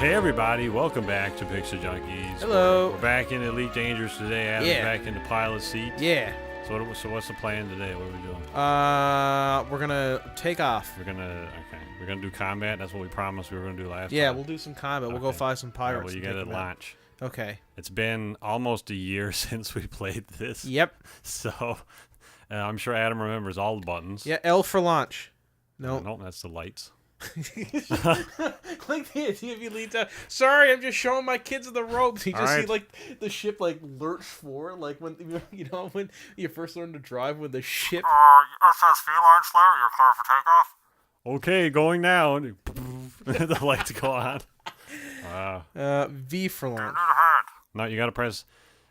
Hey everybody, welcome back to Pixel Junkies. Hello. We're back in Elite Dangerous today. Adam's back in the pilot seat. Yeah. So what's the plan today? What are we doing? We're gonna take off. We're gonna do combat. That's what we promised we were gonna do last time. Yeah, we'll do some combat. We'll go find some pirates. Well, you got to launch. Okay. It's been almost a year since we played this. Yep. So I'm sure Adam remembers all the buttons. Yeah, L for launch. Nope, that's the lights. Like the idea of you lead down. Sorry, I'm just showing my kids the ropes. You just see like the ship like lurch forward, like when when you first learn to drive with the ship. SSV launch there. You're clear for takeoff. Okay, going now. The lights go on. V for launch. No, you got to press.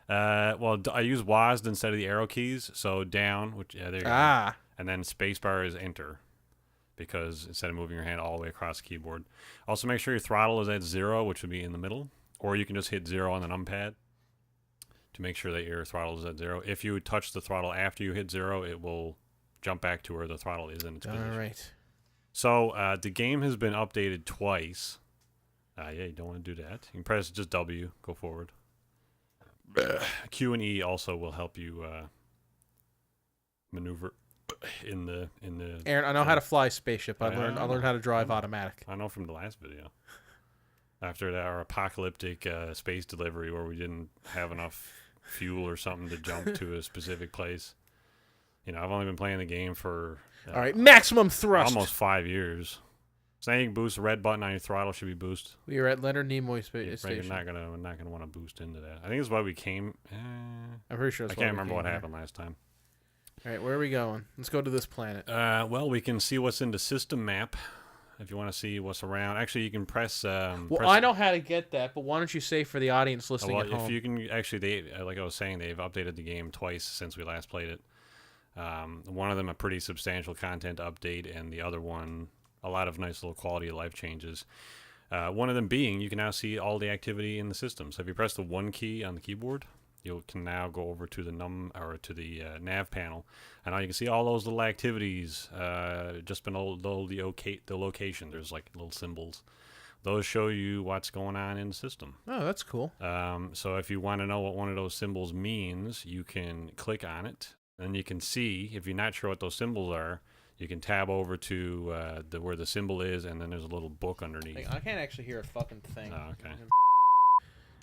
Well, I use WASD instead of the arrow keys. So down, which there you go. And then spacebar is enter, because instead of moving your hand all the way across the keyboard. Also, make sure your throttle is at 0, which would be in the middle, or you can just hit 0 on the numpad to make sure that your throttle is at 0. If you touch the throttle after you hit 0, it will jump back to where the throttle is in its position. All right. So the game has been updated twice. Yeah, you don't want to do that. You can press just W, go forward. Q and E also will help you maneuver in the. Aaron, I know how to fly a spaceship. I learned how to drive automatic. I know from the last video. After our apocalyptic space delivery where we didn't have enough fuel or something to jump to a specific place. You know, I've only been playing the game for all right, maximum thrust. Almost 5 years. So anything boost, the red button on your throttle should be boost. We are at Leonard Nimoy Space Station. We're not gonna want to boost into that. I think that's why we came. I'm pretty sure. I can't remember what happened last time. All right, where are we going? Let's go to this planet. Well, we can see what's in the system map. If you want to see what's around, actually, you can press. I know how to get that, but why don't you say for the audience listening at home? If you can, actually, like I was saying, they've updated the game twice since we last played it. One of them a pretty substantial content update, and the other one a lot of nice little quality of life changes. One of them being you can now see all the activity in the system. So if you press the 1 key on the keyboard, you can now go over to the nav panel, and now you can see all those little activities just below the location. There's like little symbols. Those show you what's going on in the system. Oh, that's cool. So if you want to know what one of those symbols means, you can click on it, and you can see, if you're not sure what those symbols are, you can tab over to where the symbol is, and then there's a little book underneath. I can't actually hear a fucking thing. Oh, okay.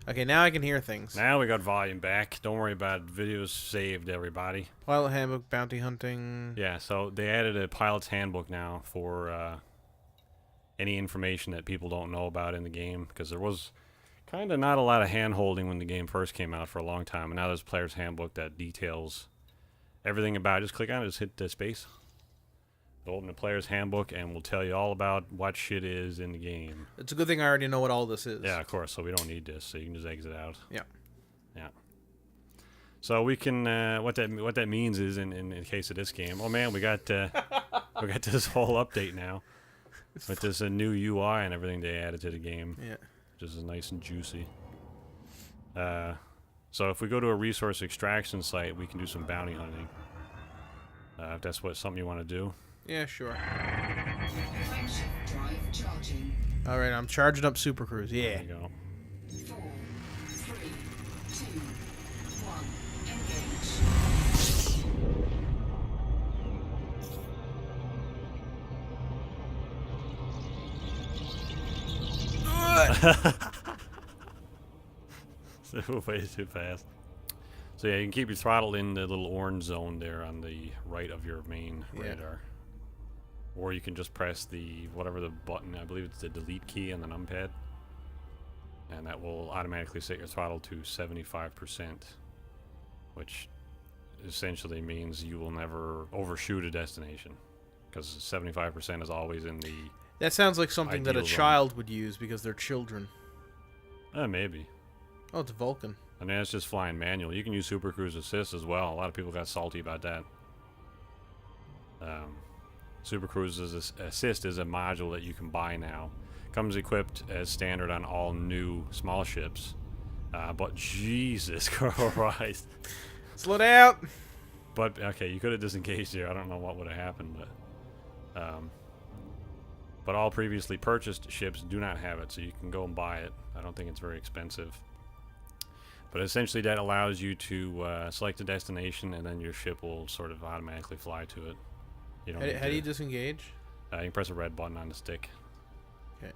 Okay, now I can hear things. Now we got volume back. Don't worry about it. Videos saved, everybody. Pilot handbook, bounty hunting. Yeah, so they added a pilot's handbook now for any information that people don't know about in the game, because there was kind of not a lot of hand-holding when the game first came out for a long time, and now there's a player's handbook that details everything about it. Just click on it, just hit the space. Open the player's handbook, and we'll tell you all about what shit is in the game. It's a good thing I already know what all this is. Yeah, of course, so we don't need this, so you can just exit out. Yeah. Yeah. So we can, what that means is, in case of this game, oh man, we got this whole update now. With this new UI and everything they added to the game. Yeah. Which is nice and juicy. So if we go to a resource extraction site, we can do some bounty hunting. If that's something you want to do. Yeah, sure. All right, I'm charging up Super Cruise. Yeah. There you go. 4, 3, 2, 1, engage. Way too fast. So yeah, you can keep your throttle in the little orange zone there on the right of your main radar. Or you can just press whatever the button, I believe it's the delete key on the numpad. And that will automatically set your throttle to 75%. Which essentially means you will never overshoot a destination. Because 75% is always in the... That sounds like something that a child would use because they're children. Maybe. Oh, it's Vulcan. I mean, it's just flying manual. You can use Super Cruise Assist as well. A lot of people got salty about that. Super Cruise Assist is a module that you can buy now. Comes equipped as standard on all new small ships. But Jesus Christ. Slow down! But, okay, you could have disengaged here. I don't know what would have happened, but... But all previously purchased ships do not have it, so you can go and buy it. I don't think it's very expensive. But essentially that allows you to select a destination, and then your ship will sort of automatically fly to it. You don't How do you disengage? you can press a red button on the stick. Okay.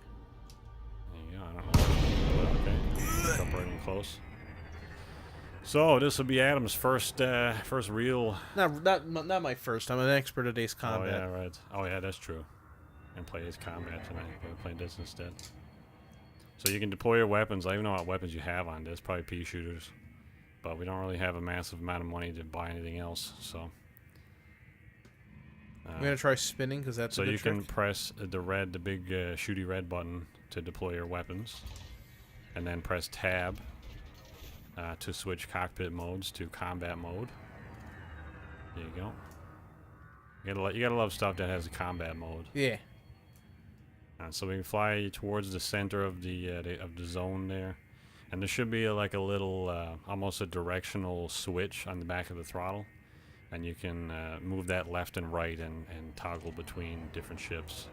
There you go. I don't know. Okay. Jump right in close. So this will be Adam's first real. Not my first. I'm an expert at Ace Combat. Oh yeah, right. Oh yeah, that's true. And play Ace Combat tonight. We're playing this instead. So you can deploy your weapons. I don't even know what weapons you have on this. Probably pea shooters. But we don't really have a massive amount of money to buy anything else. So. I'm gonna try spinning because that's so a good you trick. can press the big shooty red button to deploy your weapons, and then press tab to switch cockpit modes to combat mode. There you go. You gotta love stuff that has a combat mode. Yeah. So we can fly towards the center of the zone there, and there should be like a little almost a directional switch on the back of the throttle. And you can move that left and right and toggle between different ships.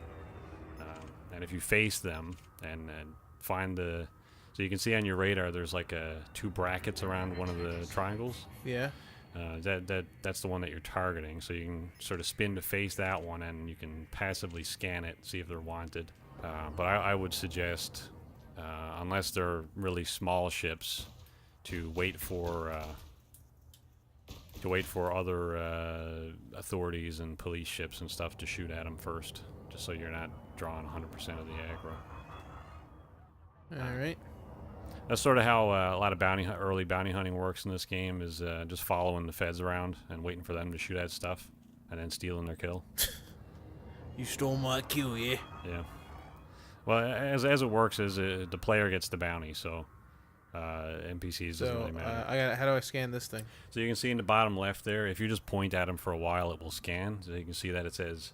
And if you face them and find the... So you can see on your radar there's like two brackets around one of the triangles. Yeah. That's the one that you're targeting. So you can sort of spin to face that one, and you can passively scan it, see if they're wanted. But I would suggest, unless they're really small ships, to wait for other authorities and police ships and stuff to shoot at them first, just so you're not drawing 100% of the aggro. All right. That's sort of how a lot of early bounty hunting works in this game, is just following the feds around and waiting for them to shoot at stuff, and then stealing their kill. You stole my kill, yeah? Yeah. Well, as it works is the player gets the bounty, so NPCs doesn't really matter. How do I scan this thing? So you can see in the bottom left there, if you just point at them for a while, it will scan. So you can see that it says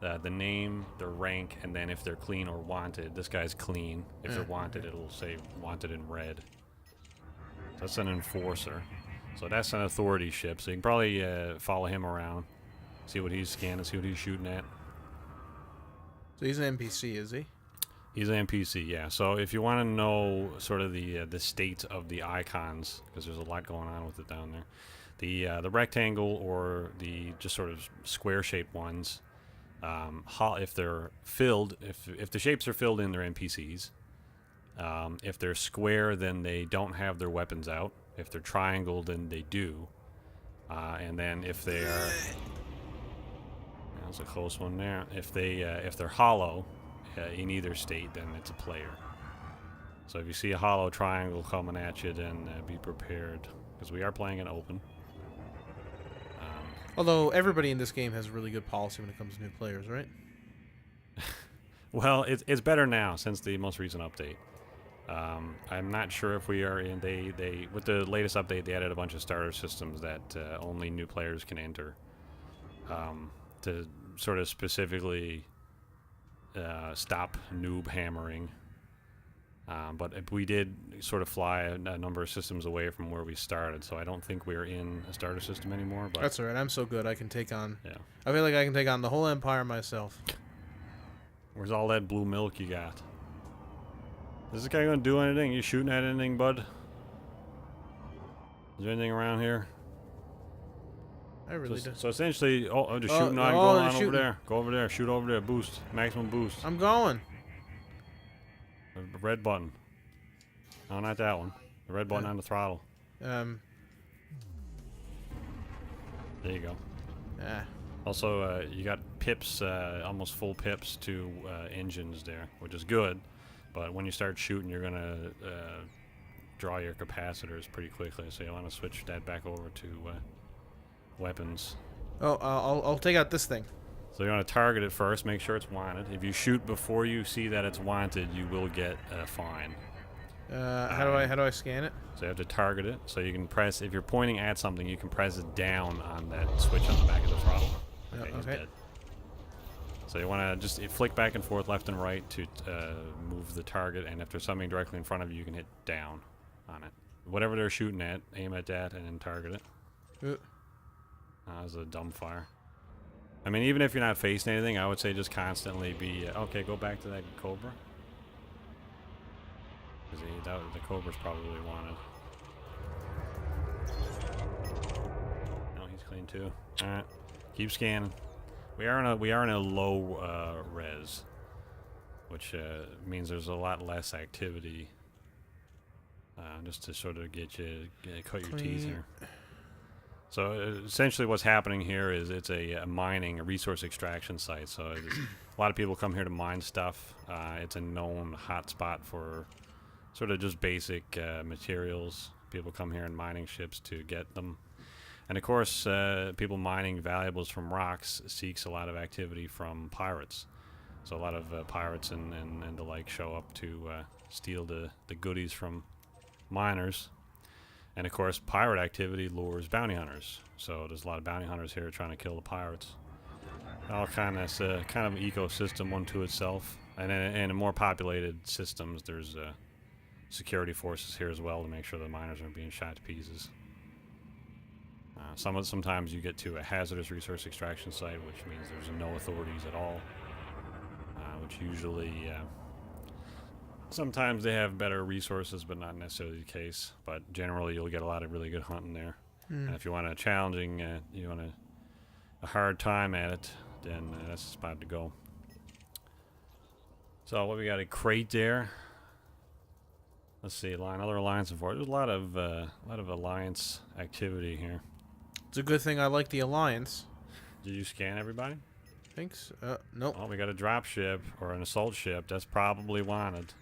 the name, their rank, and then if they're clean or wanted. This guy's clean. If they're wanted, it'll say wanted in red. So that's an enforcer. So that's an authority ship. So you can probably follow him around, see what he's scanning, see what he's shooting at. So he's an NPC, is he? He's an NPC, yeah. So if you want to know sort of the state of the icons, because there's a lot going on with it down there, the rectangle or the just sort of square-shaped ones, if they're filled, if the shapes are filled in, they're NPCs. If they're square, then they don't have their weapons out. If they're triangle, then they do. And then if they are, that's a close one there. If they're hollow. In either state, then it's a player. So if you see a hollow triangle coming at you, then be prepared, because we are playing it open. Although everybody in this game has really good policy when it comes to new players, right? Well, it's better now since the most recent update. I'm not sure if we are in. They with the latest update, they added a bunch of starter systems that only new players can enter, to sort of specifically stop noob hammering. But we did sort of fly a number of systems away from where we started, so I don't think we're in a starter system anymore. But that's all right. I'm so good. I can take on. Yeah. I feel like I can take on the whole empire myself. Where's all that blue milk you got? Is this guy gonna do anything? You shooting at anything, bud? Is there anything around here? I really do. So essentially, just shooting on, going on over there. Go over there, shoot over there, boost, maximum boost. I'm going. The red button. No, not that one. The red button on the throttle. There you go. Yeah. Also, you got pips, almost full pips to engines there, which is good. But when you start shooting, you're gonna draw your capacitors pretty quickly. So you want to switch that back over to weapons. Oh, I'll take out this thing. So you want to target it first, make sure it's wanted. If you shoot before you see that it's wanted, you will get a fine. How do I scan it? So you have to target it. So you can press, if you're pointing at something, you can press it down on that switch on the back of the throttle. Okay, he's dead. So you want to just flick back and forth, left and right, to move the target. And if there's something directly in front of you, you can hit down on it. Whatever they're shooting at, aim at that and then target it. That was a dumb fire. I mean, even if you're not facing anything, I would say just constantly be... okay, go back to that Cobra. Because the Cobra's probably wanted. No, he's clean too. Alright. Keep scanning. We are in a low res. Which means there's a lot less activity. Just to sort of get you... cut your teeth here. So essentially what's happening here is it's a resource extraction site. So a lot of people come here to mine stuff. It's a known hotspot for sort of just basic materials. People come here in mining ships to get them. And of course, people mining valuables from rocks seeks a lot of activity from pirates. So a lot of pirates and the like show up to steal the goodies from miners. And of course, pirate activity lures bounty hunters. So there's a lot of bounty hunters here trying to kill the pirates. All kind of ecosystem unto itself. And in more populated systems, there's security forces here as well to make sure the miners aren't being shot to pieces. Sometimes you get to a hazardous resource extraction site, which means there's no authorities at all. Which usually... sometimes they have better resources, but not necessarily the case. But generally, you'll get a lot of really good hunting there. And if you want a challenging, you want a hard time at it, then that's the spot to go. So what we got, a crate there. Let's see, other alliance and force. There's a lot of alliance activity here. It's a good thing I like the alliance. Did you scan everybody? Thanks. Nope. Oh, we got a drop ship or an assault ship. That's probably wanted.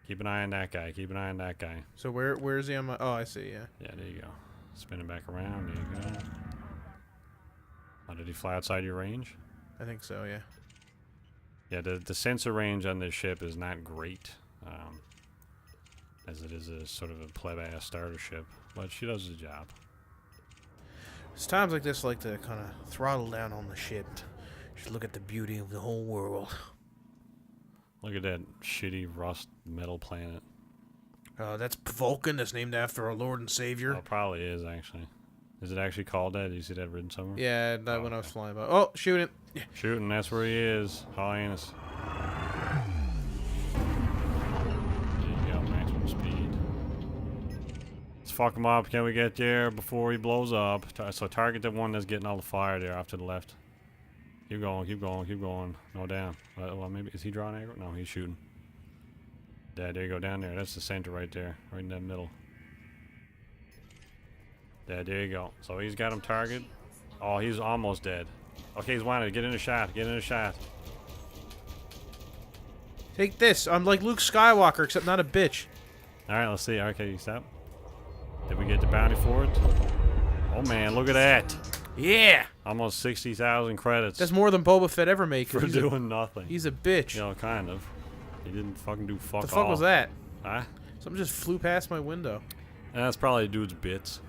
Keep an eye on that guy. Keep an eye on that guy. So where is he on my... Oh, I see, yeah. Yeah, there you go. Spinning back around. There you go. Oh, did he fly outside your range? I think so, yeah. Yeah, the sensor range on this ship is not great. As it is a sort of a pleb-ass starter ship. But she does the job. It's times like this I like to kind of throttle down on the ship. Just look at the beauty of the whole world. Look at that shitty rust metal planet. That's Vulcan. That's named after our Lord and Savior. Oh, it probably is, actually. Is it actually called that? Did you see that written somewhere? Yeah, that when I was flying by. Oh, shooting. Yeah. Shooting, that's where he is. Highness. There you go, maximum speed. Let's fuck him up. Can we get there before he blows up? So target the one that's getting all the fire there off to the left. Keep going, keep going, keep going. No, down. Well, maybe, is he drawing aggro? No, he's shooting. Yeah, there you go, down there. That's the center right there, right in that middle. Yeah, there you go. So he's got him target. Oh, he's almost dead. Okay, he's wanted. Get in a shot. Get in a shot. Take this. I'm like Luke Skywalker, except not a bitch. All right, let's see. Okay, stop. Did we get the bounty for it? Oh man, look at that. Yeah. Almost 60,000 credits. That's more than Boba Fett ever made. For doing nothing. He's a bitch. You know, kind of. He didn't fucking do fuck all. The fuck was that? Huh? Something just flew past my window. That's probably a dude's bits.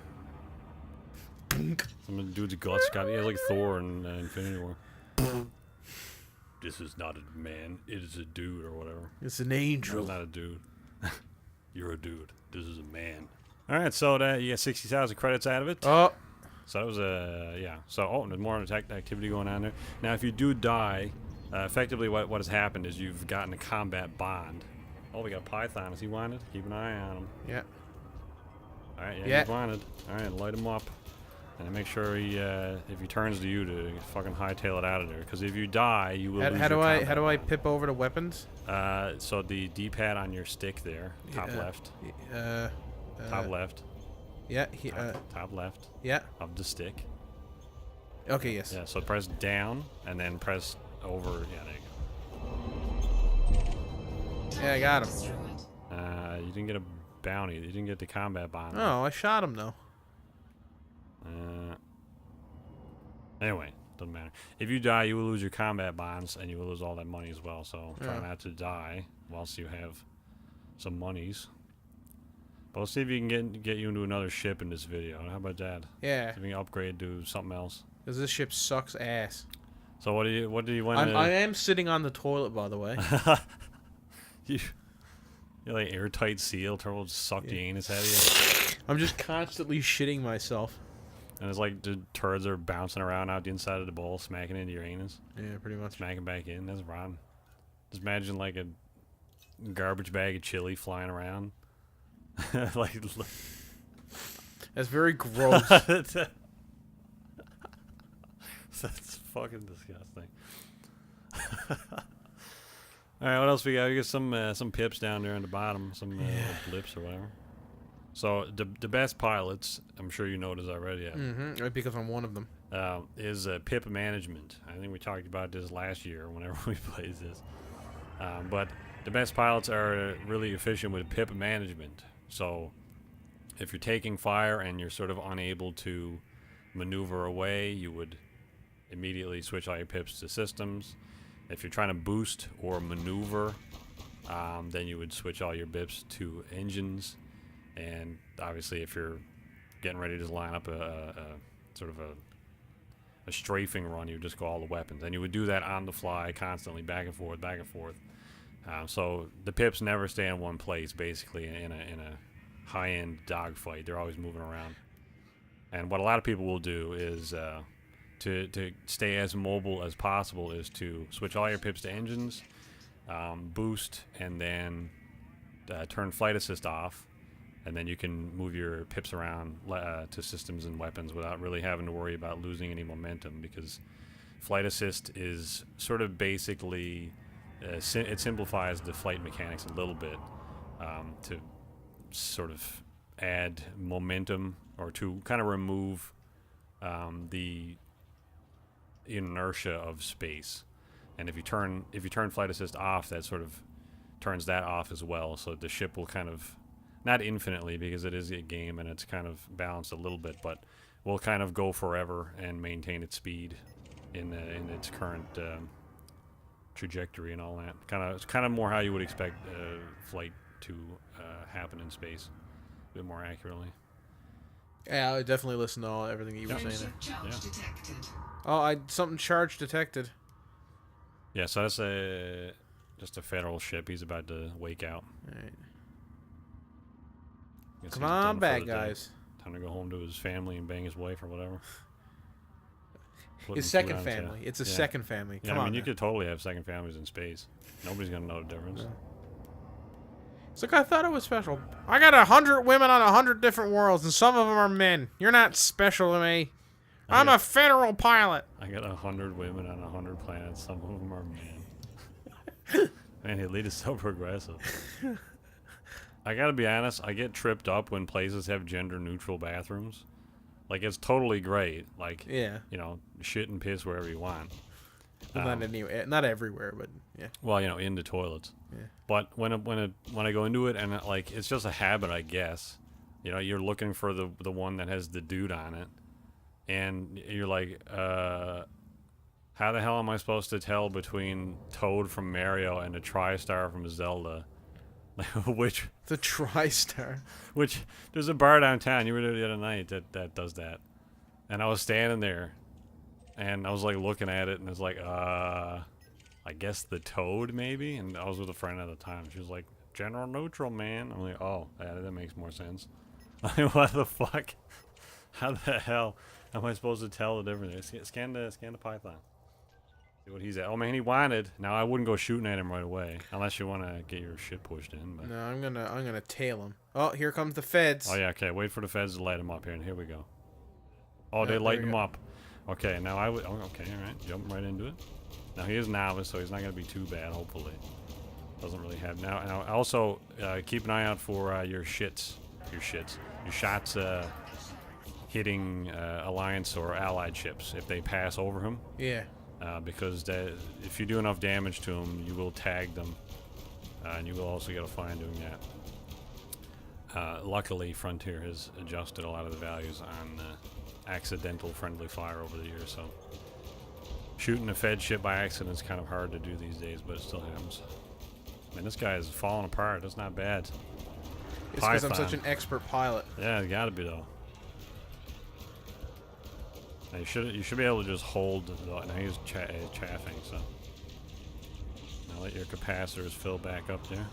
Some dude's guts got. Yeah, like Thor in Infinity War. This is not a man. It is a dude or whatever. It's an angel. No, it's not a dude. You're a dude. This is a man. All right, so that you got 60,000 credits out of it. Oh. So that was yeah. So there's more attack activity going on there. Now, if you do die, effectively what has happened is you've gotten a combat bond. Oh, we got Python. Is he wanted? Keep an eye on him. Yeah. All right. Yeah, he's wanted. All right, light him up, and make sure he if he turns to you to fucking hightail it out of there. Because if you die, you will lose your combat how do I bond. pip over to weapons? So the D-pad on your stick there, top left. Top left. Yeah. Top left. Yeah. Of the stick. Okay. Yes. Yeah. So press down and then press over. Yeah. There you go. Yeah, I got him. You didn't get a bounty. You didn't get the combat bond. Oh, I shot him though. Anyway, doesn't matter. If you die, you will lose your combat bonds and you will lose all that money as well. So try not to die whilst you have some monies. But let's see if you can get you into another ship in this video. How about that? Yeah. See if you can upgrade to something else. Because this ship sucks ass. So what do you want to... I am sitting on the toilet, by the way. You're like airtight seal. Turtle just suck the anus out of you. I'm just constantly shitting myself. And it's like the turds are bouncing around out the inside of the bowl, smacking into your anus. Yeah, pretty much. Smacking back in. That's rotten. Just imagine like a garbage bag of chili flying around. Like That's very gross. that's fucking disgusting. All right, what else we got? We got some pips down there on the bottom, some blips or whatever. So the best pilots, I'm sure you noticed already, Right, because I'm one of them. is pip management. I think we talked about this last year whenever we played this. But the best pilots are really efficient with pip management. So if you're taking fire and you're sort of unable to maneuver away, you would immediately switch all your pips to systems. If you're trying to boost or maneuver, then you would switch all your bips to engines. And obviously, if you're getting ready to line up a sort of a strafing run, you would just go all the weapons. And you would do that on the fly, constantly, back and forth, back and forth. So the pips never stay in one place, basically, in a high-end dogfight. They're always moving around. And what a lot of people will do is to stay as mobile as possible is to switch all your pips to engines, boost, and then turn flight assist off. And then you can move your pips around to systems and weapons without really having to worry about losing any momentum, because flight assist is sort of basically it simplifies the flight mechanics a little bit to sort of add momentum or to kind of remove the inertia of space. And if you turn flight assist off, that sort of turns that off as well, so the ship will kind of, not infinitely because it is a game and it's kind of balanced a little bit, but will kind of go forever and maintain its speed in its current trajectory and all that. It's kind of more how you would expect flight to happen in space, a bit more accurately. Yeah, I definitely listened to everything that you were saying there. Charge detected. Oh, something charge detected. Yeah, so that's just a federal ship. He's about to wake out. All right. Guess Come he's on done for back, the day. guys. Time to go home to his family and bang his wife or whatever. Putting His food second on his family. head. It's a Yeah. second family. Yeah, Come I on. mean, you man. could totally have second families in space. Nobody's gonna know the difference. Yeah. It's like, I thought it was special. I got 100 women on 100 different worlds, and some of them are men. You're not special to me. I'm a federal pilot. I got 100 women on 100 planets. Some of them are men. Man, Elite is so progressive. I gotta be honest, I get tripped up when places have gender-neutral bathrooms. Like, it's totally great. Like, Yeah. you know, shit and piss wherever you want. Well, not everywhere, but yeah. Well, you know, in the toilets. Yeah. But when I go into it and like it's just a habit, I guess. You know, you're looking for the one that has the dude on it, and you're like, how the hell am I supposed to tell between Toad from Mario and a TriStar from Zelda? which The TriStar. there's a bar downtown. You were there the other night that does that, and I was standing there, and I was like looking at it, and it's like, I guess the Toad maybe, and I was with a friend at the time. She was like, general neutral, man. I'm like, oh, that makes more sense. Like, what the fuck? How the hell am I supposed to tell the difference? Scan the Python. See what he's at. Oh man, he wanted. Now I wouldn't go shooting at him right away, unless you want to get your shit pushed in. But. No, I'm gonna tail him. Oh, here comes the feds. Oh yeah, okay. Wait for the feds to light him up here, and here we go. Oh, Yeah, they there light we him go. up. Okay, now I would. Oh, okay, all right. Jump right into it. Now he is novice, so he's not gonna be too bad. Hopefully, doesn't really have now. Also, keep an eye out for your shots hitting Alliance or Allied ships if they pass over him. Yeah. Because if you do enough damage to them, you will tag them, and you will also get a fine doing that. Luckily, Frontier has adjusted a lot of the values on accidental friendly fire over the years, so shooting a Fed ship by accident is kind of hard to do these days, but it still happens. Man, this guy is falling apart. That's not bad. It's because I'm Python. such an expert pilot. Yeah, it gotta be though. Now you should be able to just hold. Now he's chaffing, so now let your capacitors fill back up there.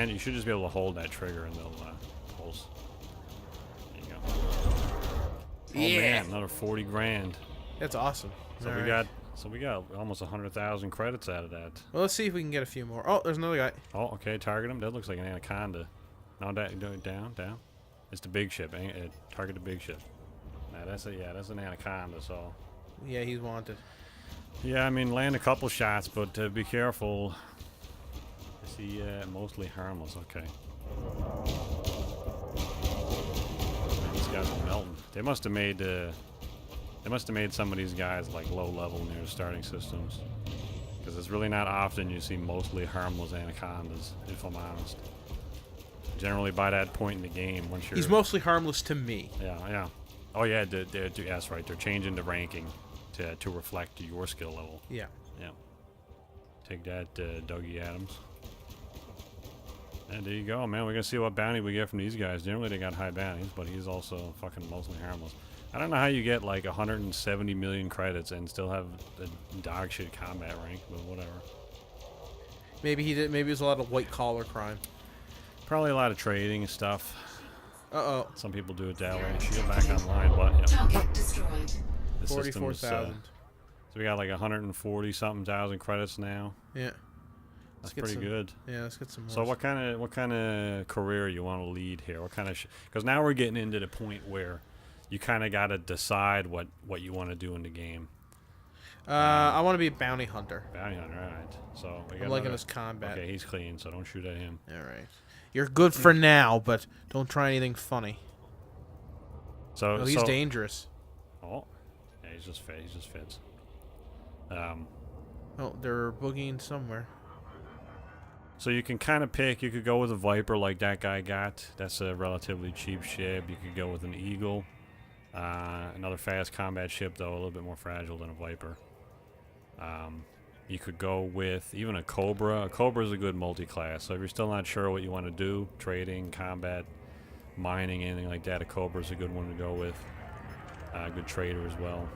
You should just be able to hold that trigger and they'll pulse. There you go. Oh man, another 40 grand. That's awesome. So All we right. got almost 100,000 credits out of that. Well, let's see if we can get a few more. Oh, there's another guy. Oh, okay, target him. That looks like an anaconda. No, down. It's the big ship. Target the big ship. Nah, that's an anaconda. So. Yeah, he's wanted. Yeah, I mean, land a couple shots, but be careful. Is he mostly harmless? Okay. These guys are melting. They must have made some of these guys like low level near the starting systems, because it's really not often you see mostly harmless anacondas. If I'm honest, generally by that point in the game, once you're He's mostly harmless to me. yeah. Oh yeah, that's right. They're changing the ranking to reflect your skill level. Yeah. Yeah. Take that, Dougie Adams. And there you go, man. We're gonna see what bounty we get from these guys. Generally, they got high bounties, but he's also fucking mostly harmless. I don't know how you get like 170 million credits and still have a dog shit combat rank, but whatever. Maybe he did. Maybe it was a lot of white collar crime. Probably a lot of trading and stuff. Uh-oh. Some people do it that way. Get back online, but yeah. Target destroyed. The system's, 44,000. so we got like 140 something thousand credits now. Yeah. That's get pretty some- good. Yeah, let's get some more. So what kind of career you want to lead here? What kind of? Because now we're getting into the point where you kind of got to decide what you want to do in the game. I want to be a bounty hunter. Bounty hunter, all right. So we got I'm liking another- his combat. Okay, he's clean, so don't shoot at him. All right. You're good for now, but don't try anything funny. So Oh, he's dangerous. Oh, yeah, he's just fit. He just fits. Oh, they're boogieing somewhere. So you can kind of pick. You could go with a Viper like that guy got. That's a relatively cheap ship. You could go with an Eagle. Another fast combat ship, though, a little bit more fragile than a Viper. You could go with even a Cobra. A Cobra is a good multi-class. So if you're still not sure what you want to do, trading, combat, mining, anything like that, a Cobra is a good one to go with. Good trader as well.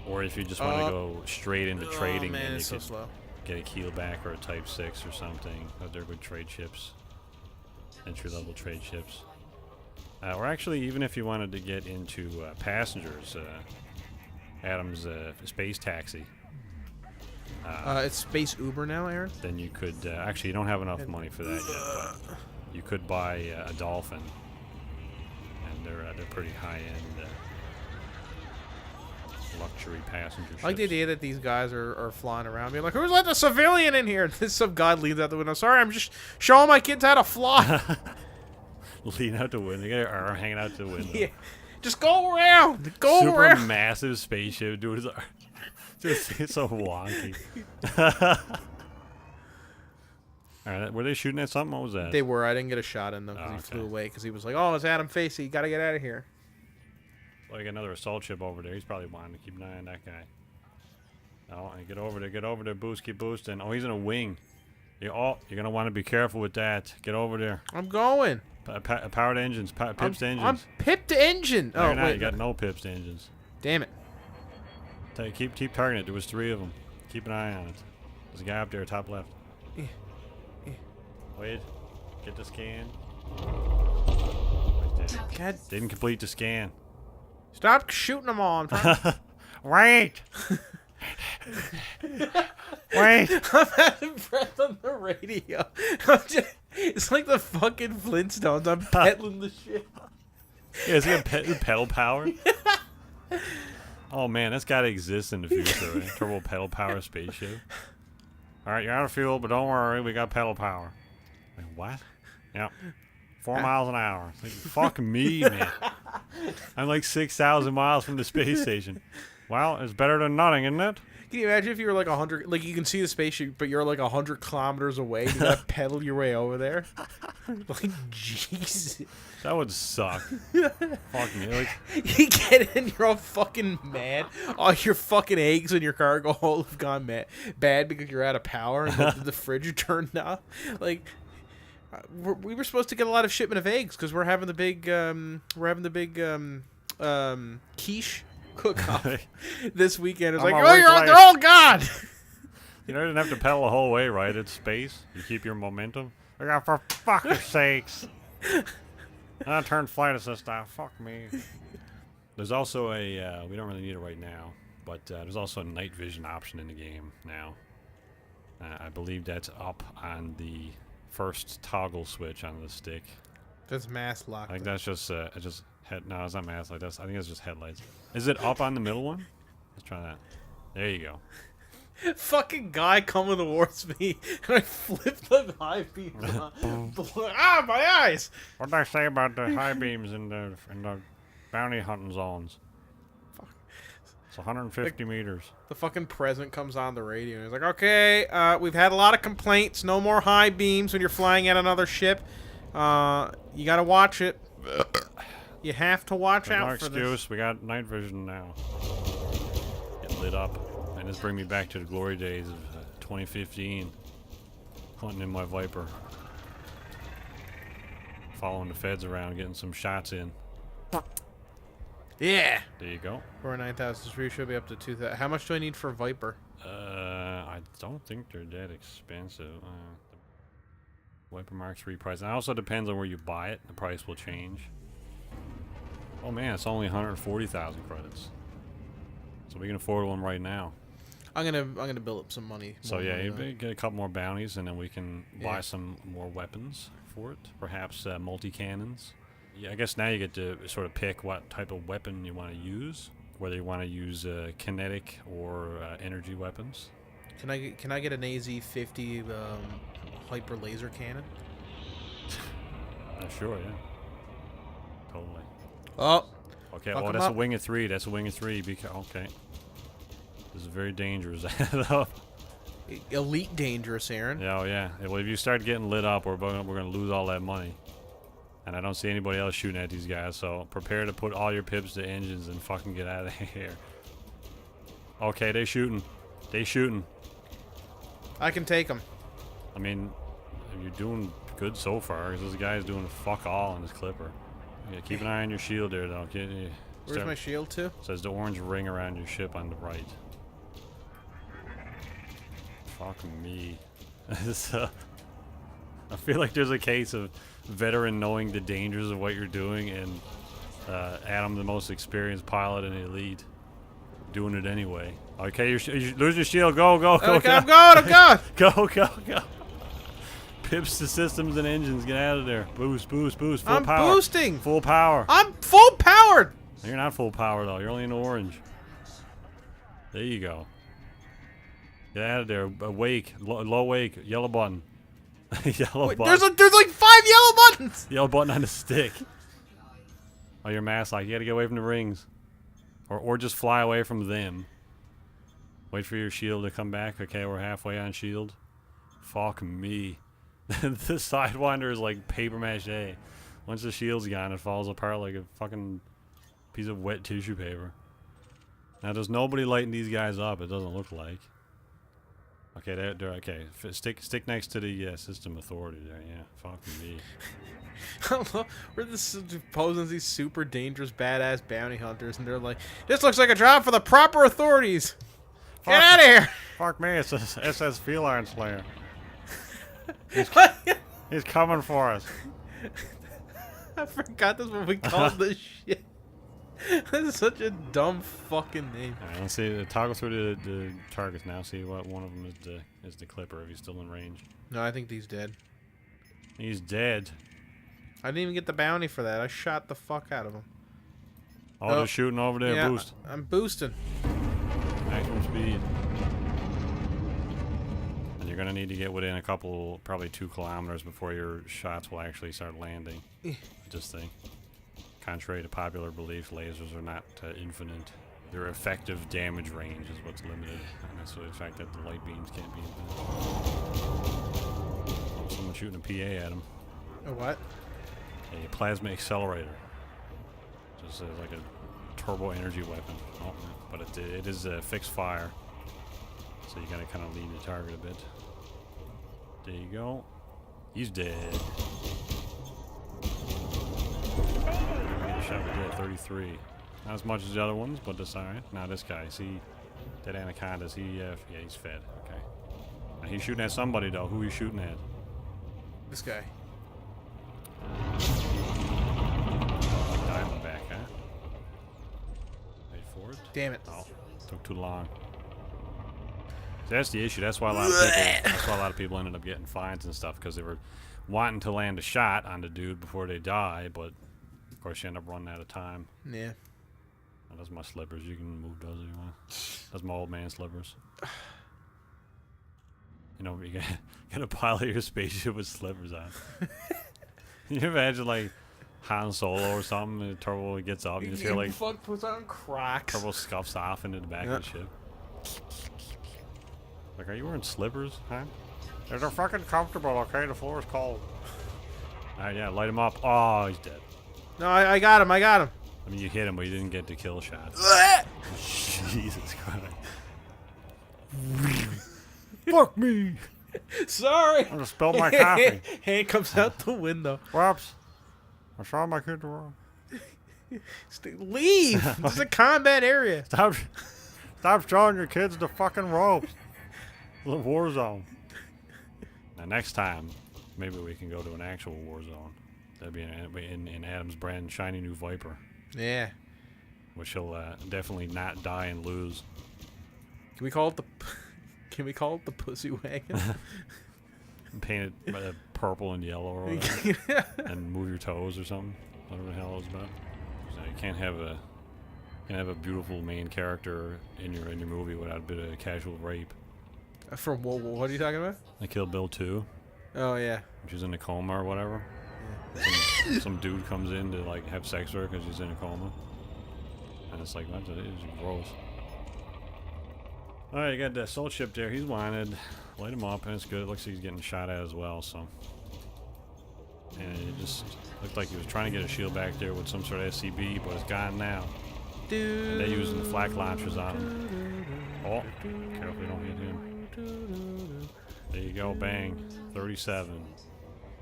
Or if you just want to go straight into trading, man, then you it's so could slow. get a Keelback or a Type 6 or something. They're good trade ships. Entry-level trade ships. Or actually, even if you wanted to get into passengers, Adam's Space Taxi. It's Space Uber now, Aaron? Then you could... actually, you don't have enough money for that yet, but you could buy a Dolphin. And they're pretty high-end luxury passenger ships. I like the idea that these guys are flying around being like, who's let the civilian in here? And some guy leans out the window. Sorry, I'm just showing my kids how to fly. Lean out the window. They got their arm hanging out the window. Yeah. Just go around. Go Super around. massive spaceship, dude. It's so wonky. Alright, were they shooting at something? What was that? They were. I didn't get a shot in them because Oh, he flew okay. away because he was like, oh, it's Adam Facey. You got to get out of here. Well, you got another assault ship over there. He's probably wanting to keep an eye on that guy. Oh, and get over there, boost, keep boosting. Oh, he's in a wing. You're going to want to be careful with that. Get over there. I'm going. Powered engines, pips to engines. I'm pipped to engine. No, Oh, you're not. wait. You got no pips to engines. Damn it. Keep targeting it. There was 3 of them. Keep an eye on it. There's a guy up there, top left. Yeah. Wait. Get the scan. Right there. God, Didn't complete the scan. stop shooting them all. I'm trying. Wait! Wait! I'm out of breath on the radio. It's like the fucking Flintstones. I'm peddling the shit. Yeah, is he got pedal power? Oh man, that's got to exist in the future, right? Turbo pedal power spaceship. Alright, you're out of fuel, but don't worry, we got pedal power. Like, what? Yep. 4 miles an hour. Like, fuck me, man. I'm like 6,000 miles from the space station. Well, it's better than nothing, isn't it? Can you imagine if you were like 100, like you can see the spaceship, but you're like 100 kilometers away. You gotta pedal your way over there. Like, Jesus. That would suck. Fuck me. Like, You get in, you're all fucking mad. All your fucking eggs in your cargo hold have gone bad because you're out of power and the fridge turned off. Like, we were supposed to get a lot of shipment of eggs because we're having the big quiche cook-off this weekend. It's I'm like, a week late. they're all gone. you know, you didn't have to pedal the whole way, right? It's space. You keep your momentum. Like, oh, for fuck's sakes. I turned flight assist off. Fuck me. There's also a, we don't really need it right now, but there's also a night vision option in the game now. I believe that's up on the first toggle switch on the stick. That's mask I locked. think that's just, no, it's not mask light. I think it's just headlights. Is it up on the middle one? Let's try that. There you go. Fucking guy coming towards me, and I flipped the high beam. Ah, my eyes! What did I say about the high beams in the bounty hunting zones? It's 150 meters. The fucking president comes on the radio and he's like, okay, we've had a lot of complaints. No more high beams when you're flying at another ship. You gotta watch it. You have to watch There's out no for excuse. We got night vision now. Get lit up. And this brings me back to the glory days of 2015. Hunting in my Viper. Following the feds around, getting some shots in. this. Yeah. There you go. For 9,000 street should be up to 2,000. How much do I need for Viper? I don't think they're that expensive. Viper Mark 3 price. It also depends on where you buy it. The price will change. Oh man, it's only 140,000 credits. So we can afford one right now. I'm gonna build up some money. So more yeah, money, you though. get a couple more bounties, and then we can buy Yeah. some more weapons for it. Perhaps multi-cannons. Yeah, I guess now you get to sort of pick what type of weapon you want to use. Whether you want to use kinetic or energy weapons. Can I get an AZ-50 hyper laser cannon? Sure, yeah. Totally. Oh, Okay, Fuck oh, 'em that's a up. wing of 3. That's a wing of 3. Okay. This is very dangerous. elite dangerous, Aaron. Yeah, oh yeah. Well, if you start getting lit up, we're going to lose all that money. And I don't see anybody else shooting at these guys, so prepare to put all your pips to engines and fucking get out of here. Okay, they shooting. They shooting. I can take them. I mean, you're doing good so far, because this guy's doing fuck all in his clipper. Yeah, keep an eye on your shield there, though. Where's my shield to? Says the orange ring around your ship on the right. Fuck me. I feel like there's a case of veteran knowing the dangers of what you're doing, and Adam, the most experienced pilot and elite, doing it anyway. Okay, you lose your shield. Go, go, go. Okay, I'm going. Go, go, go. Pips the systems and engines. Get out of there. Boost, boost, boost. Full I'm power. boosting. Full power. I'm full powered. You're not full power, though. You're only in orange. There you go. Get out of there. Wake. Low wake. Yellow button. Yellow Wait, button. there's like 5 yellow buttons. Yellow button on the stick. Oh, your mask lock. You gotta get away from the rings. Or just fly away from them. Wait for your shield to come back. Okay, we're halfway on shield. Fuck me. The Sidewinder is like paper mache. Once the shield's gone, it falls apart like a fucking piece of wet tissue paper. Now, there's nobody lighting these guys up, it doesn't look like. Okay, they're okay. Stick next to the system authority there, yeah. Fuck me. We're posing as these super dangerous, badass bounty hunters, and they're like, "This looks like a job for the proper authorities. Get out of here!" Fuck me, it's a SS Feline Slayer. He's coming for us. I forgot that's what we called this shit. That's such a dumb fucking name. Alright, let's see. Toggle through the targets now. See what one of them is the Clipper if he's still in range. No, I think he's dead. He's dead. I didn't even get the bounty for that. I shot the fuck out of him. Oh, Oh, they're shooting over there. Yeah, Boost. I'm boosting. Maximum speed. And you're gonna need to get within a couple, probably 2 kilometers before your shots will actually start landing. Just think. Contrary to popular belief, lasers are not infinite. Their effective damage range is what's limited. And that's the fact that the light beams can't be infinite. Oh, someone's shooting a PA at him. A what? A plasma accelerator. Just like a turbo energy weapon. Oh, but it is a fixed fire. So you gotta kind of lead the target a bit. There you go. He's dead. Shot with 33. Not as much as the other ones, but that's alright. Now this guy, see that anaconda's yeah, he's fed. Okay. Now he's shooting at somebody though. Who are you shooting at? This guy. Damn it. Oh, took too long. See, that's the issue. That's why a lot of people. That's why a lot of people ended up getting fines and stuff because they were wanting to land a shot on the dude before they die, but of course you end up running out of time. Yeah. Oh, those are my slippers. You can move those if you want. That's my old man slippers. You know, you got a pilot your spaceship with slippers on. Can you imagine like Han Solo or something and Turbo gets up, you just hear like fuck puts on Crocs. Turbo scuffs off into the back of the ship. Like, are you wearing slippers, huh? They're fucking comfortable, okay? The floor is cold. Alright, yeah, light him up. Oh, he's dead. No, I got him. I got him. I mean, you hit him, but you didn't get the kill shot. Jesus Christ. Fuck me. Sorry. I just spilled my coffee. Hand comes out the window. Whoops. I saw my kid wrong. Leave. This is a combat area. Stop showing your kids the fucking ropes. The war zone. Now, next time, maybe we can go to an actual war zone. That'd be in Adam's brand shiny new Viper, Yeah. which he'll definitely not die and lose. Can we call it the? Can we call it the pussy wagon? Paint it purple and yellow or whatever, and move your toes or something. Whatever the hell it's about. So you can't have a beautiful main character in your movie without a bit of casual rape. From what are you talking about? Like Kill Bill 2, Oh yeah. she's in a coma or whatever. Some dude comes in to like have sex with her because she's in a coma, and it's like, what? That is gross. All right, you got that soul chip there. He's wanted. Light him up, and it's good. It looks like he's getting shot at as well. So, and it just looked like he was trying to get a shield back there with some sort of SCB, but it's gone now. And they're using the flak launchers on him. Oh, careful, you don't hit him. There you go, bang, 37.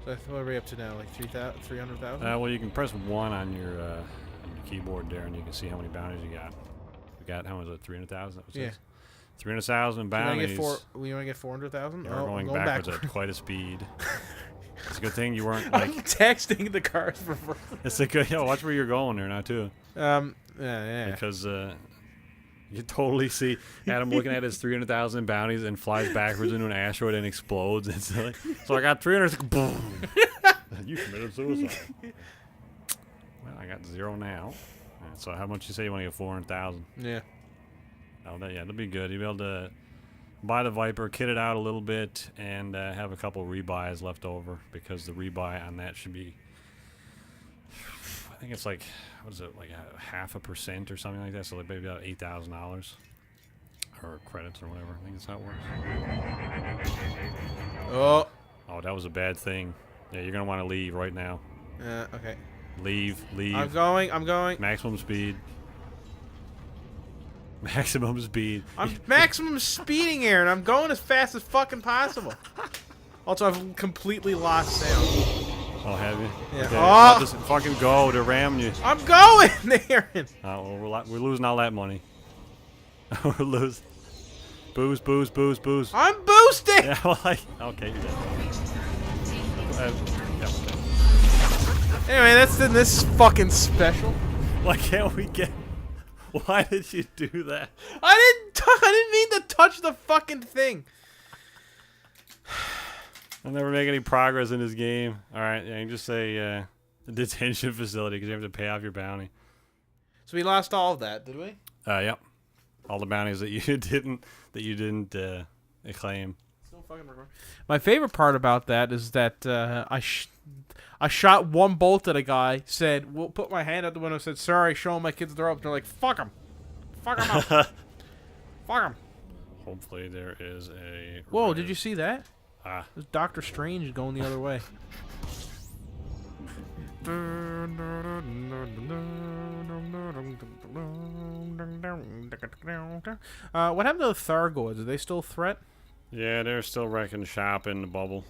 So what are we up to now? Like 300,000? Well, you can press 1 on your keyboard there, and you can see how many bounties you got. We got, how much was it, 300,000? Yeah. 300,000 bounties. We want to get 400,000? We're going backwards at quite a speed. It's a good thing you weren't I'm like. texting the cars for. It's a good. Yo, watch where you're going there now too. Yeah. Because you totally see Adam looking at his 300,000 bounties and flies backwards into an asteroid and explodes. It's like, so I got 300. Boom. You committed suicide. Well, I got 0 now. So how much you say you want to get 400,000? Yeah. Oh, that'll be good. You'll be able to buy the Viper, kit it out a little bit, and have a couple rebuys left over because the rebuy on that should be, I think it's like, what is it, like 0.5% or something like that. So like maybe about $8,000 or credits or whatever. I think that's how it works. Oh, that was a bad thing. Yeah, you're gonna want to leave right now. Okay. Leave. I'm going. Maximum speed. Maximum speed. I'm maximum speeding here, and I'm going as fast as fucking possible. Also, I've completely lost sound. Oh, have you? Yeah. Okay, Oh! just fucking go. They're ramming you. I'm going there. Well, we're losing all that money. We're losing. Boost. I'm boosting. Yeah, well, okay, you're dead. Yeah, okay. Anyway, that's this fucking special. Why can't we get? Why did you do that? I didn't mean to touch the fucking thing. I'll never make any progress in this game. All right, yeah, you can just say a detention facility because you have to pay off your bounty. So we lost all of that, did we? Yep. All the bounties that you didn't claim. Still fucking recording. My favorite part about that is that I shot one bolt at a guy, said, "We'll put my hand out the window," said, "Sorry, showing my kids the ropes." They're like, "Fuck him. Fuck him up. Fuck him." Hopefully there is a... Whoa, did you see that? Ah. There's Doctor Strange going the other way. What happened to the Thargoids? Are they still a threat? Yeah, they're still wrecking shop in the bubble.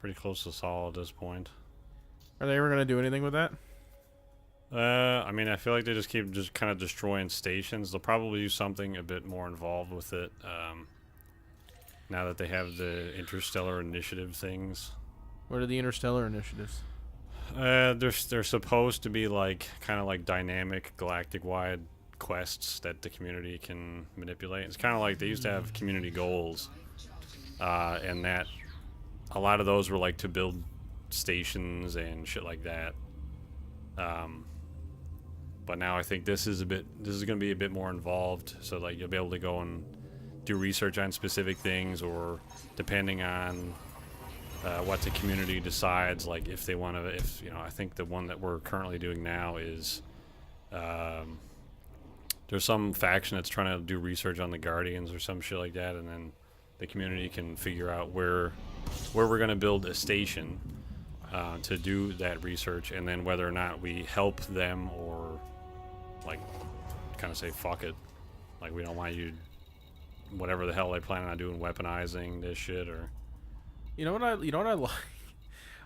Pretty close to solid at this point. Are they ever going to do anything with that? I mean, I feel like they just keep kind of destroying stations. They'll probably do something a bit more involved with it. Now that they have the interstellar initiative things. What are the interstellar initiatives? They're supposed to be like kind of like dynamic galactic-wide quests that the community can manipulate. It's kind of like they used to have community goals, and that a lot of those were like to build stations and shit like that. But now I think this is going to be a bit more involved. So like you'll be able to go and do research on specific things, or depending on what the community decides, like if they want to, I think the one that we're currently doing now is there's some faction that's trying to do research on the Guardians or some shit like that, and then the community can figure out where we're going to build a station to do that research, and then whether or not we help them or like kind of say fuck it, like we don't want you, whatever the hell they plan on doing, weaponizing this shit. Or you know what I like?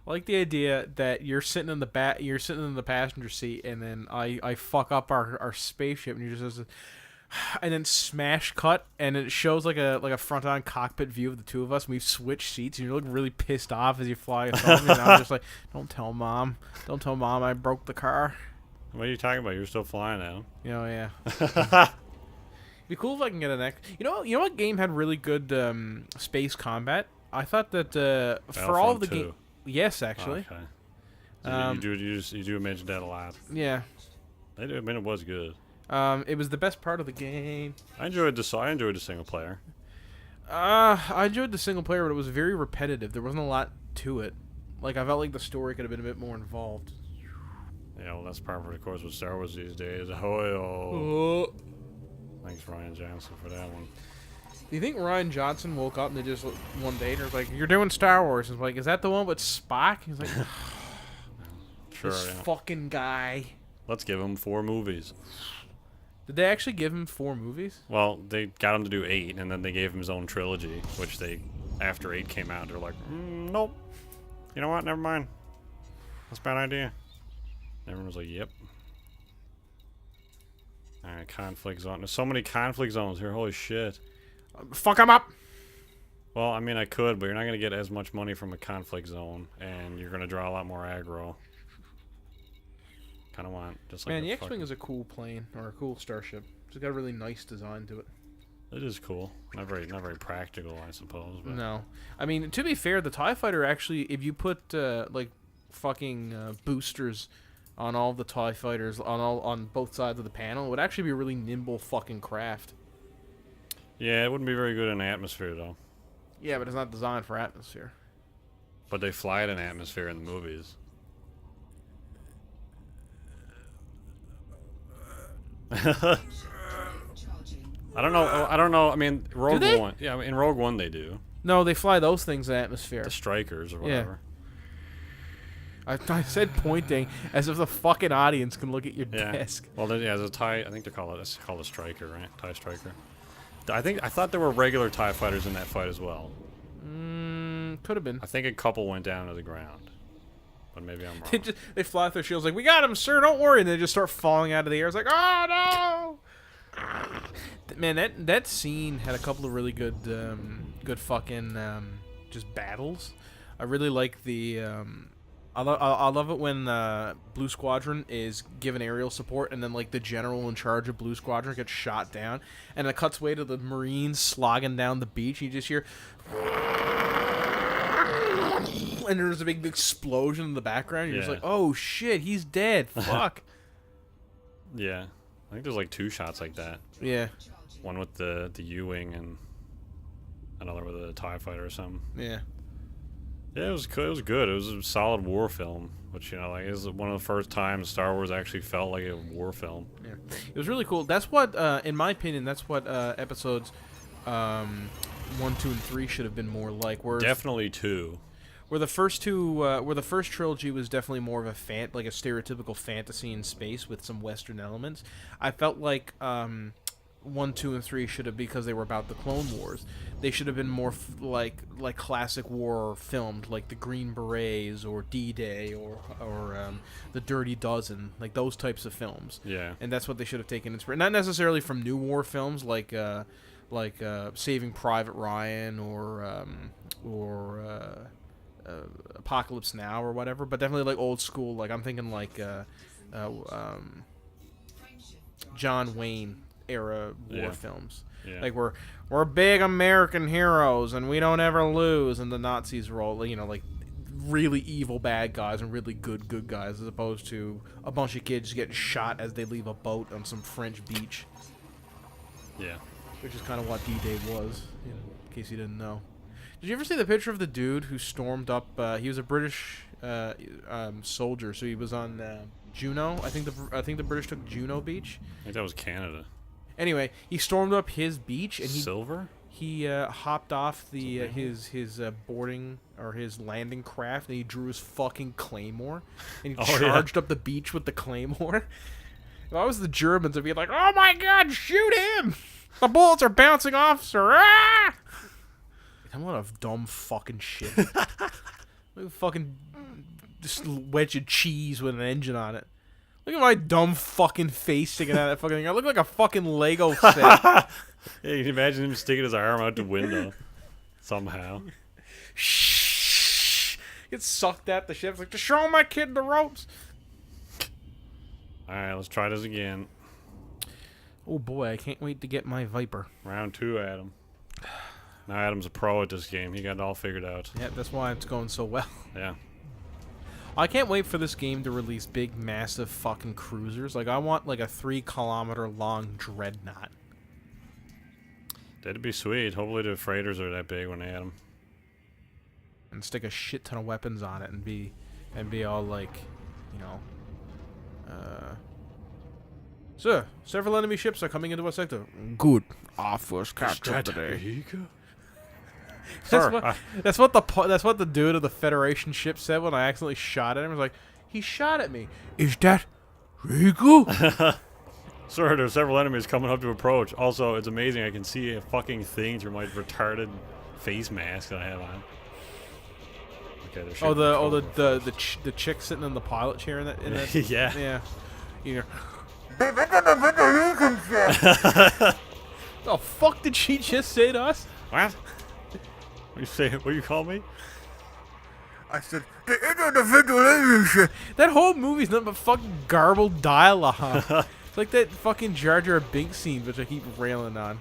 I like the idea that you're sitting in the passenger seat, and then I fuck up our spaceship, and you're just and then smash cut, and it shows like a front on cockpit view of the two of us, and we've switched seats, and you look really pissed off as you fly us home, and I'm just like, don't tell mom I broke the car. What are you talking about? You're still flying now. Yeah. Be cool if I can get an X. You know what game had really good space combat? I thought that for all of the game. Yes, actually. Okay. So you do mention that a lot. Yeah. I mean, it was good. It was the best part of the game. I enjoyed the single player. I enjoyed the single player, but it was very repetitive. There wasn't a lot to it. Like, I felt like the story could have been a bit more involved. Yeah, well, that's part of the course with Star Wars these days. Oh. Thanks, Ryan Johnson, for that one. Do you think Ryan Johnson woke up and they just one day and was like, "You're doing Star Wars"? And was like, "Is that the one with Spock?" He's like, Sure, "This yeah. fucking guy." Let's give him 4 movies. Did they actually give him 4 movies? Well, they got him to do 8, and then they gave him his own trilogy, which after 8 came out, they're like, nope. You know what? Never mind. That's a bad idea. And everyone was like, yep. Alright, conflict zone. There's so many conflict zones here. Holy shit. Fuck him up. Well, I mean, I could, but you're not going to get as much money from a conflict zone, and you're going to draw a lot more aggro. Kind of want just like Man, the X-Wing is a cool plane, or a cool starship. It's got a really nice design to it. It is cool. Not very practical, I suppose. But. No. I mean, to be fair, the TIE Fighter actually, if you put, like, fucking boosters on all the TIE Fighters, on both sides of the panel, it would actually be a really nimble fucking craft. Yeah, it wouldn't be very good in atmosphere, though. Yeah, but it's not designed for atmosphere. But they fly it in atmosphere in the movies. I don't know. I mean, Rogue One. Yeah, I mean, in Rogue One they do. No, they fly those things in atmosphere. The Strikers or whatever. I said pointing as if the fucking audience can look at your desk. Well, there's a TIE. I think it's called a Striker, right? TIE Striker. I thought there were regular TIE fighters in that fight as well. Could have been. I think a couple went down to the ground, but maybe I'm wrong. They fly through shields like, "We got him, sir. Don't worry." And they just start falling out of the air. It's like, "Oh no!" Man, that scene had a couple of really good fucking just battles. I really like the. I love it when Blue Squadron is given aerial support, and then like the general in charge of Blue Squadron gets shot down, and it cuts away to the Marines slogging down the beach. And you just hear, and there's a big explosion in the background. You're just like, oh shit, he's dead. Fuck. Yeah, I think there's like 2 shots like that. Yeah. One with the U-wing and another with a TIE fighter or something. Yeah. Yeah, it was good. It was a solid war film, which like is one of the first times Star Wars actually felt like a war film. Yeah, it was really cool. That's what, in my opinion, that's what episodes 1, 2, and 3 should have been more like. Whereas, Definitely 2. Where the first trilogy was definitely more of a like a stereotypical fantasy in space with some Western elements. I felt like 1, 2, and 3 should have, because they were about the Clone Wars, they should have been more like classic war filmed, like the Green Berets or D-Day or the Dirty Dozen, like those types of films. Yeah. And that's what they should have taken inspiration, not necessarily from new war films like Saving Private Ryan or Apocalypse Now or whatever, but definitely like old school. Like I'm thinking like John Wayne era war Yeah. films. Yeah. Like we're big American heroes and we don't ever lose, and the Nazis were all like really evil bad guys and really good guys, as opposed to a bunch of kids getting shot as they leave a boat on some French beach, Yeah. which is kind of what D-Day was, in case you didn't know. Did you ever see the picture of the dude who stormed up? He was a British soldier, so he was on Juno. I think the British took Juno Beach. I think that was Canada. Anyway, he stormed up his beach and Silver? he hopped off the his boarding or his landing craft, and he drew his fucking claymore and he charged up the beach with the claymore. If I was the Germans, I'd be like, "Oh my God, shoot him! The bullets are bouncing off, sir!" Ah! I'm what a dumb fucking shit. Like fucking just wedge of cheese with an engine on it. Look at my dumb fucking face sticking out of that fucking thing. I look like a fucking Lego set. Yeah, you can imagine him sticking his arm out the window somehow. Shh. Gets sucked at the ship. It's like, just show my kid the ropes. Alright, let's try this again. Oh boy, I can't wait to get my Viper. Round 2, Adam. Now Adam's a pro at this game. He got it all figured out. Yeah, that's why it's going so well. Yeah. I can't wait for this game to release big, massive fucking cruisers. Like, I want like a 3-kilometer long dreadnought. That'd be sweet. Hopefully the freighters are that big when they add them. And stick a shit ton of weapons on it and be all like, you know, Sir, several enemy ships are coming into our sector. Good. Our first capture today. Sir, That's what the dude of the Federation ship said when I accidentally shot at him. He was like, he shot at me. Is that Rico? Sir, there's several enemies coming up to approach. Also, it's amazing I can see a fucking thing through my retarded face mask that I have on. Okay, there's the chick sitting in the pilot chair in that yeah. yeah. You know. The fuck did she just say to us? What? What you say? What you call me? I said, the individual enemy. That whole movie's nothing but fucking garbled dialogue. It's like that fucking Jar Jar Binks scene, which I keep railing on.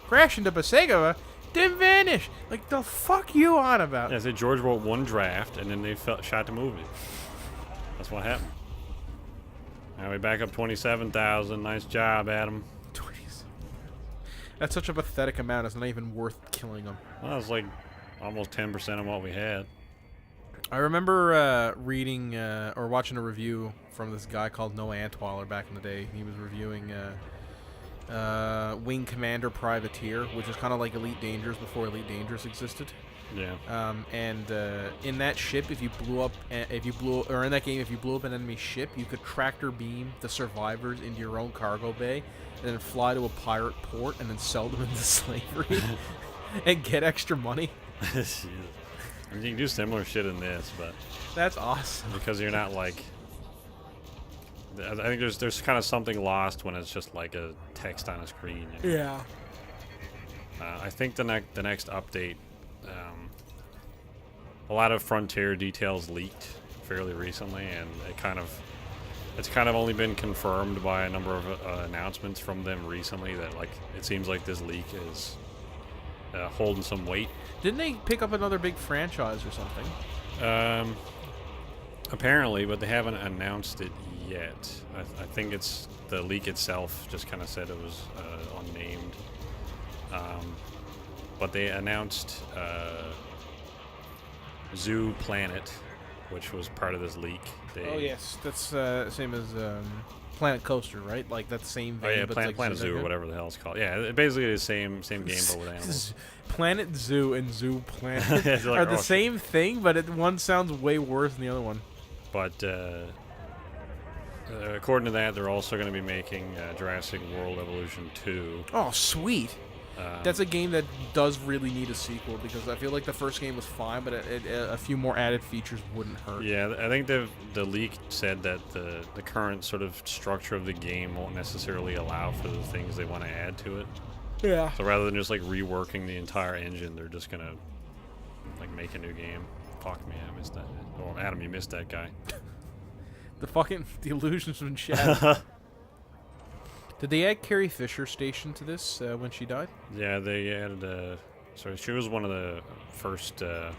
Crash into Basega, then vanish. Like, the fuck you on about? Yeah, I said George wrote one draft and then they shot the movie. That's what happened. Now we back up 27,000. Nice job, Adam. 20s. That's such a pathetic amount. It's not even worth killing them. Well, it's like almost 10% of what we had. I remember reading or watching a review from this guy called Noah Antwaller back in the day. He was reviewing Wing Commander Privateer, which is kind of like Elite Dangerous before Elite Dangerous existed. Yeah. In that ship, if you blew up an enemy ship, you could tractor beam the survivors into your own cargo bay, and then fly to a pirate port, and then sell them into slavery, and get extra money. Jeez. I mean, you can do similar shit in this, but That's awesome. because you're not like, I think there's kind of something lost when it's just like a text on a screen. You know? Yeah. I think the next update, a lot of Frontier details leaked fairly recently, and it's kind of only been confirmed by a number of announcements from them recently that like it seems like this leak is holding some weight. Didn't they pick up another big franchise or something? Apparently, but they haven't announced it yet. I think it's the leak itself just kind of said it was unnamed. But they announced Zoo Planet, which was part of this leak. Oh yes, that's same as Planet Coaster, right? Like that same Oh vein, yeah, but Planet, it's like Zoo or whatever the hell it's called. Yeah, basically the same game, but with animals. Planet Zoo and Zoo Planet It's like, are the oh, same thing, but one sounds way worse than the other one. But according to that, they're also going to be making Jurassic World Evolution 2. Oh, sweet. That's a game that does really need a sequel, because I feel like the first game was fine, but a few more added features wouldn't hurt. Yeah, I think the leak said that the current sort of structure of the game won't necessarily allow for the things they want to add to it. Yeah. So rather than just like reworking the entire engine, they're just gonna like make a new game. Fuck me, I missed that. Oh, Adam, you missed that guy. The illusion's been shattered. Did they add Carrie Fisher's station to this when she died? Yeah, they added. So she was one of the first, the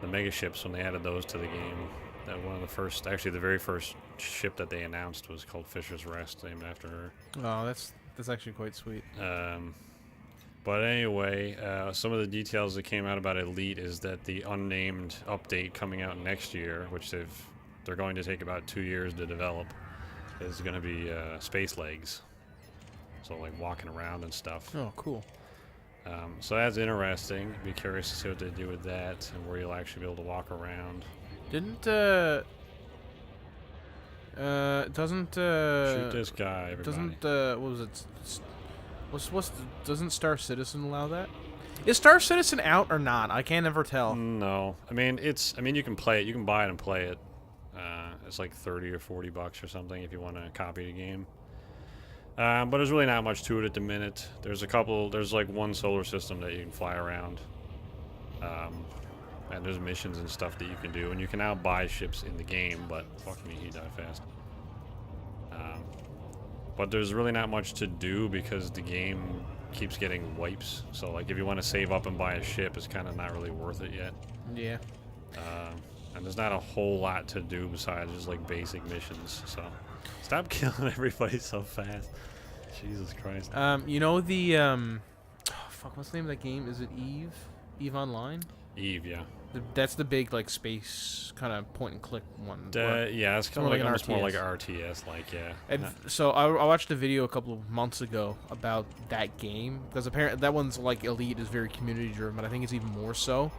mega ships when they added those to the game. That one of the first, actually, the very first ship that they announced was called Fisher's Rest, named after her. Oh, that's actually quite sweet. But anyway, some of the details that came out about Elite is that the unnamed update coming out next year, which they're going to take about 2 years to develop, is going to be space legs. So like walking around and stuff. Oh, cool. So that's interesting. Be curious to see what they do with that and where you'll actually be able to walk around. Didn't doesn't Shoot this guy, everybody. doesn't what was it? Doesn't Star Citizen allow that? Is Star Citizen out or not? I can't ever tell. No, I mean you can play it. You can buy it and play it. It's like $30 or $40 or something if you want to copy the game. But there's really not much to it at the minute. There's like one solar system that you can fly around. And there's missions and stuff that you can do, and you can now buy ships in the game. But fuck me, he died fast. But there's really not much to do because the game keeps getting wipes. So like if you want to save up and buy a ship, it's kind of not really worth it yet. Yeah. And there's not a whole lot to do besides just like basic missions. So stop killing everybody so fast. Jesus Christ. You know the fuck, what's the name of that game? Is it Eve? Eve Online? Eve, yeah. That's the big like space kind of point and click one. Yeah, it's kind of like like an almost more like RTS. RTS, like yeah. And so I watched a video a couple of months ago about that game because apparently that one's like Elite is very community driven, but I think it's even more so.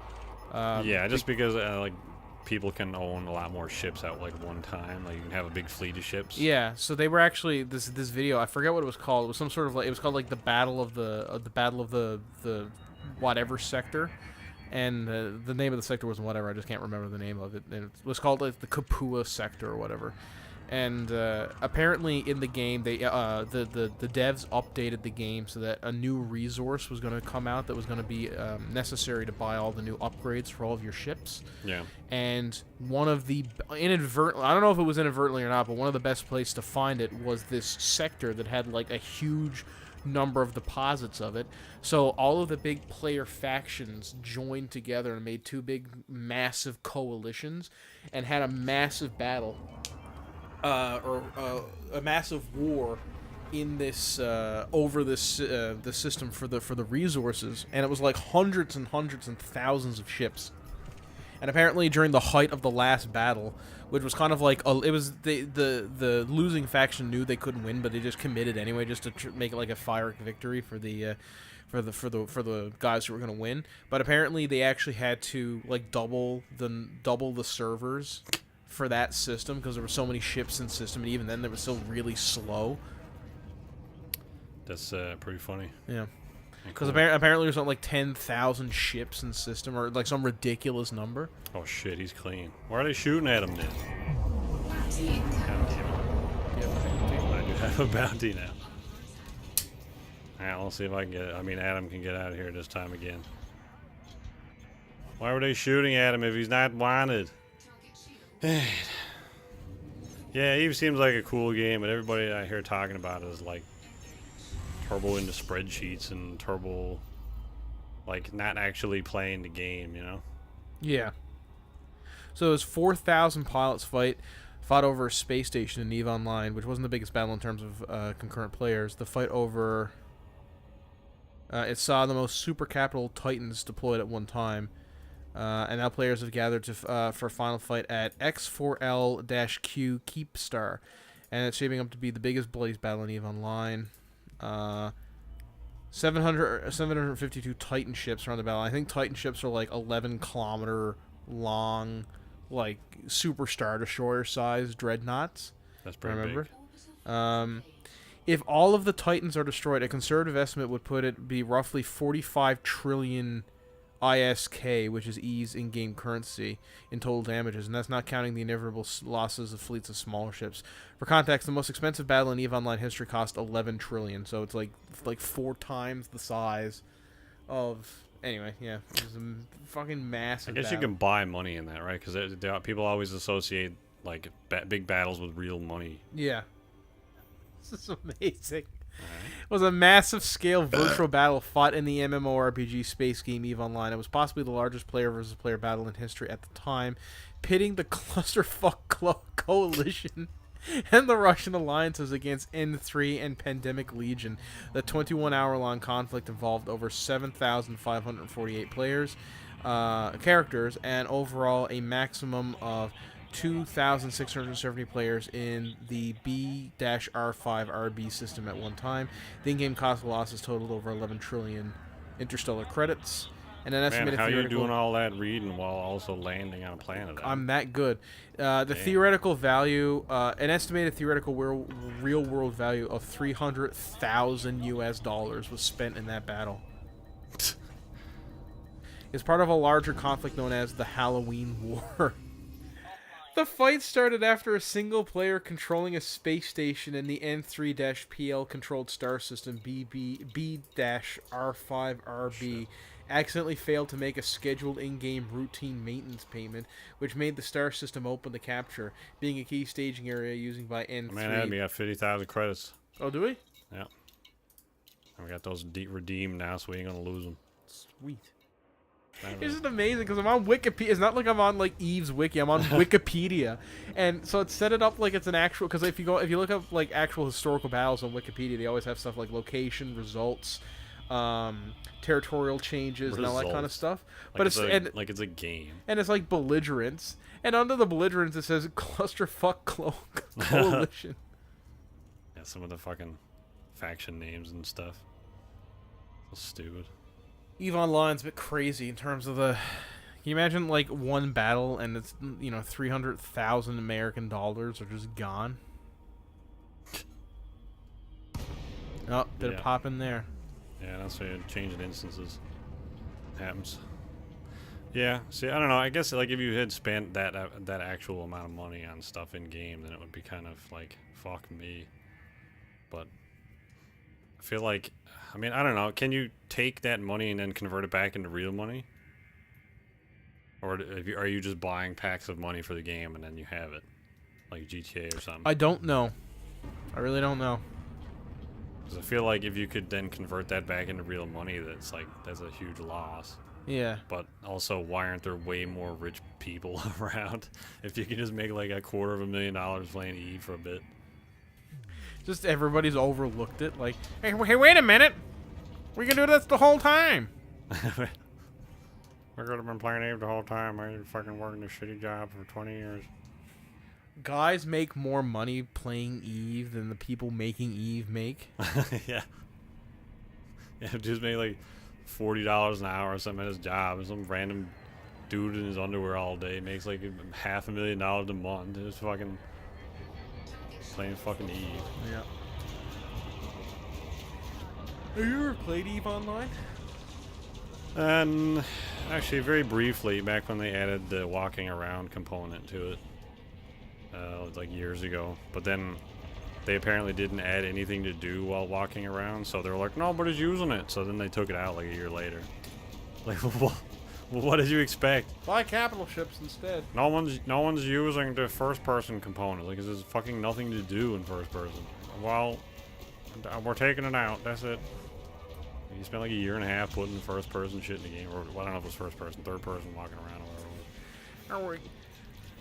Yeah, just because like people can own a lot more ships at like one time. Like you can have a big fleet of ships. Yeah, so they were actually this video. I forget what it was called. It was some sort of like it was called like the battle of the whatever sector. And the name of the sector wasn't whatever. I just can't remember the name of it. And it was called like the Kapua sector or whatever. And apparently in the game, they the devs updated the game so that a new resource was going to come out that was going to be necessary to buy all the new upgrades for all of your ships. Yeah. And one of the inadvertently, I don't know if it was inadvertently or not, but one of the best places to find it was this sector that had like a huge number of deposits of it. So all of the big player factions joined together and made two big massive coalitions and had a massive battle or a massive war in this over this the system for the resources, and it was like hundreds and thousands of ships. And apparently during the height of the last battle, which was kind of like it was the losing faction knew they couldn't win, but they just committed anyway, just to make it like a fire victory for the guys who were going to win. But apparently they actually had to like double the servers for that system because there were so many ships in the system, and even then they were still really slow. That's pretty funny. Yeah. Because Cool. apparently there's something like 10,000 ships in the system, or like some ridiculous number. Oh shit, he's clean. Why are they shooting at him then? Bounty incoming. God damn it. I do have a bounty now. Alright, let's see if I can get it. I mean, Adam can get out of here this time again. Why were they shooting at him if he's not wanted? Yeah, Eve seems like a cool game, but everybody I hear talking about it is like turbo into spreadsheets and turbo, like not actually playing the game, you know? Yeah. So it was 4,000 pilots fought over a space station in EVE Online, which wasn't the biggest battle in terms of concurrent players. The fight over it saw the most super capital Titans deployed at one time. And now players have gathered for a final fight at X4L-Q Keepstar. And it's shaping up to be the biggest bloodiest battle in EVE Online. 752 Titan ships around the battle. I think Titan ships are like 11-kilometer long, like super Star Destroyer size dreadnoughts. That's pretty remember? big. If all of the Titans are destroyed, a conservative estimate would put it be roughly 45 trillion ISK, which is E's in-game currency, in total damages, and that's not counting the inevitable losses of fleets of smaller ships. For context, the most expensive battle in EVE Online history cost 11 trillion, so it's like 4 times the size of... Anyway, yeah, it was a fucking massive I guess you battle. can buy money in that, right? Because people always associate like big battles with real money. Yeah. This is amazing. It was a massive scale virtual battle fought in the MMORPG space game EVE Online. It was possibly the largest player versus player battle in history at the time, pitting the Clusterfuck Coalition and the Russian alliances against N3 and Pandemic Legion. The 21-hour-long conflict involved over 7,548 characters, and overall a maximum of 2,670 players in the B-R5RB system at one time. The in-game cost of losses totaled over 11 trillion interstellar credits. And an estimated Man, how you theoretical... doing all that reading while also landing on a planet? I'm that good. The theoretical value, an estimated theoretical real-world value of $300,000 was spent in that battle. It's part of a larger conflict known as the Halloween War. The fight started after a single player controlling a space station in the N3-PL controlled star system B-R5RB accidentally failed to make a scheduled in-game routine maintenance payment, which made the star system open to capture, being a key staging area used by N3. Man, we got 50,000 credits. Oh, do we? Yeah. And we got those redeemed now, so we ain't gonna lose them. Sweet. Isn't it amazing? Because I'm on Wikipedia. It's not like I'm on like Eve's wiki. I'm on Wikipedia, and so it's set it up like it's an actual. Because if you look up like actual historical battles on Wikipedia, they always have stuff like location, results, territorial changes, and all that kind of stuff. Like But it's a game. And it's like belligerents, and under the belligerents it says Clusterfuck Coalition. Yeah, some of the fucking faction names and stuff. So stupid. EVE Online's a bit crazy in terms of the... Can you imagine, like, one battle and it's, 300,000 American dollars are just gone? Oh, did it pop in there? Yeah, that's why you change in instances. Happens. Yeah, see, I don't know. I guess, like, if you had spent that actual amount of money on stuff in-game, then it would be kind of, like, fuck me. But I feel like... I mean, I don't know. Can you take that money and then convert it back into real money? Or are you just buying packs of money for the game and then you have it? Like GTA or something? I don't know. I really don't know. Because I feel like if you could then convert that back into real money, that's a huge loss. Yeah. But also, why aren't there way more rich people around? If you could just make like $250,000 playing EVE for a bit. Just everybody's overlooked it. Like, hey, wait a minute. We can do this the whole time. We could have been playing EVE the whole time. I ain't fucking working this shitty job for 20 years. Guys make more money playing EVE than the people making EVE make. Yeah. Yeah, just make like $40 an hour or something at his job, and some random dude in his underwear all day makes like $500,000 a month. Just fucking playing fucking EVE. Yeah. Have you ever played EVE Online? Actually, very briefly, back when they added the walking around component to it, like years ago. But then they apparently didn't add anything to do while walking around, so they were like, nobody's using it. So then they took it out like a year later. Like, what did you expect? Buy capital ships instead. No one's using the first-person component. Like, there's fucking nothing to do in first person. Well, we're taking it out. That's it. You spent like a year and a half putting first-person shit in the game, or well, I don't know if it was first-person, third-person, walking around, or whatever it was.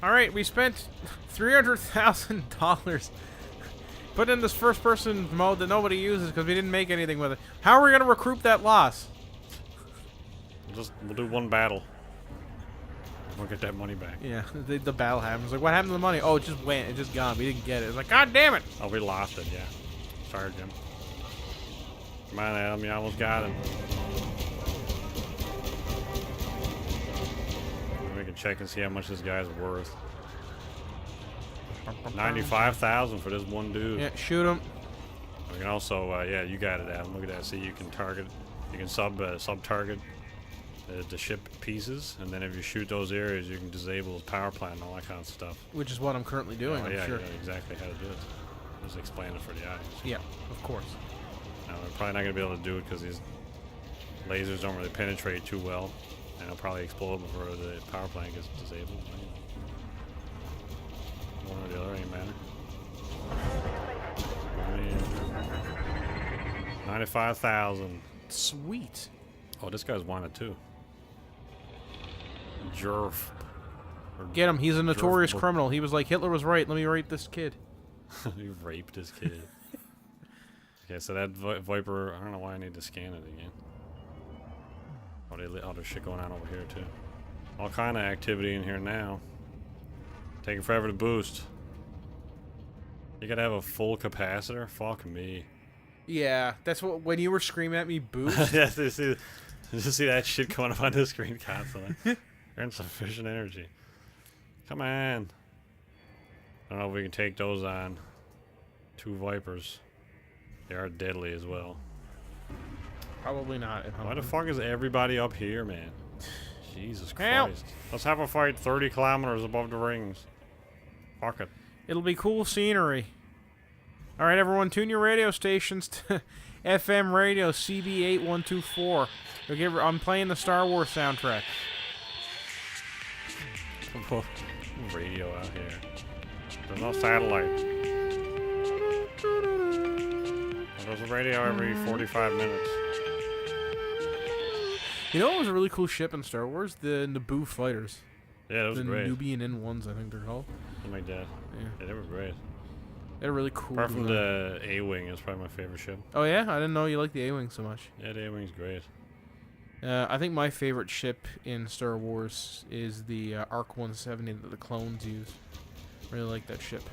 All right, we spent $300,000 put in this first-person mode that nobody uses because we didn't make anything with it. How are we gonna recoup that loss? We'll do one battle. We'll get that money back. Yeah, the battle happens. Like, what happened to the money? Oh, it just went. It just gone. We didn't get it. It's like, God damn it! Oh, we lost it. Yeah. Sorry, Jim. Come on, Adam. You almost got him. We can check and see how much this guy's worth. 95,000 for this one dude. Yeah, shoot him. We can also, yeah, you got it, Adam. Look at that. See, you can target. You can sub-target the ship pieces, and then if you shoot those areas, you can disable his power plant and all that kind of stuff. Which is what I'm currently doing, yeah, I'm sure. Yeah, exactly how to do it. Just explain it for the audience. Yeah, of course. Now, we're probably not going to be able to do it because these lasers don't really penetrate too well, and it'll probably explode before the power plant gets disabled. One or the other, ain't matter. 95,000. Sweet. Oh, this guy's wanted too. Jerf. Get him. He's a notorious Jerf. criminal. He was like, Hitler was right. Let me rape this kid. You raped this kid. Okay, so that Viper, I don't know why I need to scan it again. Oh, there's shit going on over here too. All kind of activity in here now. Taking forever to boost. You gotta have a full capacitor? Fuck me. Yeah, that's what, when you were screaming at me, boost. Yeah, just see that shit going up on the screen constantly. You're insufficient energy. Come on. I don't know if we can take those on. 2 Vipers. They are deadly as well. Probably not. Why the fuck is everybody up here, man? Jesus Christ. Help. Let's have a fight 30 kilometers above the rings. Fuck it. It'll be cool scenery. All right, everyone, tune your radio stations to FM radio CB8124. I'm playing the Star Wars soundtrack. Radio out here. There's no satellite. There's a radio every 45 minutes. You know what was a really cool ship in Star Wars? The Naboo fighters. Yeah, that was the great. Nubian N1s, I think they're called. Something like that. Yeah, they were great. They're really cool. Apart from design. the A-Wing, is probably my favorite ship. Oh yeah, I didn't know you liked the A-wing so much. Yeah, the A-Wing's great. I think my favorite ship in Star Wars is the Arc 170 that the clones use. Really like that ship.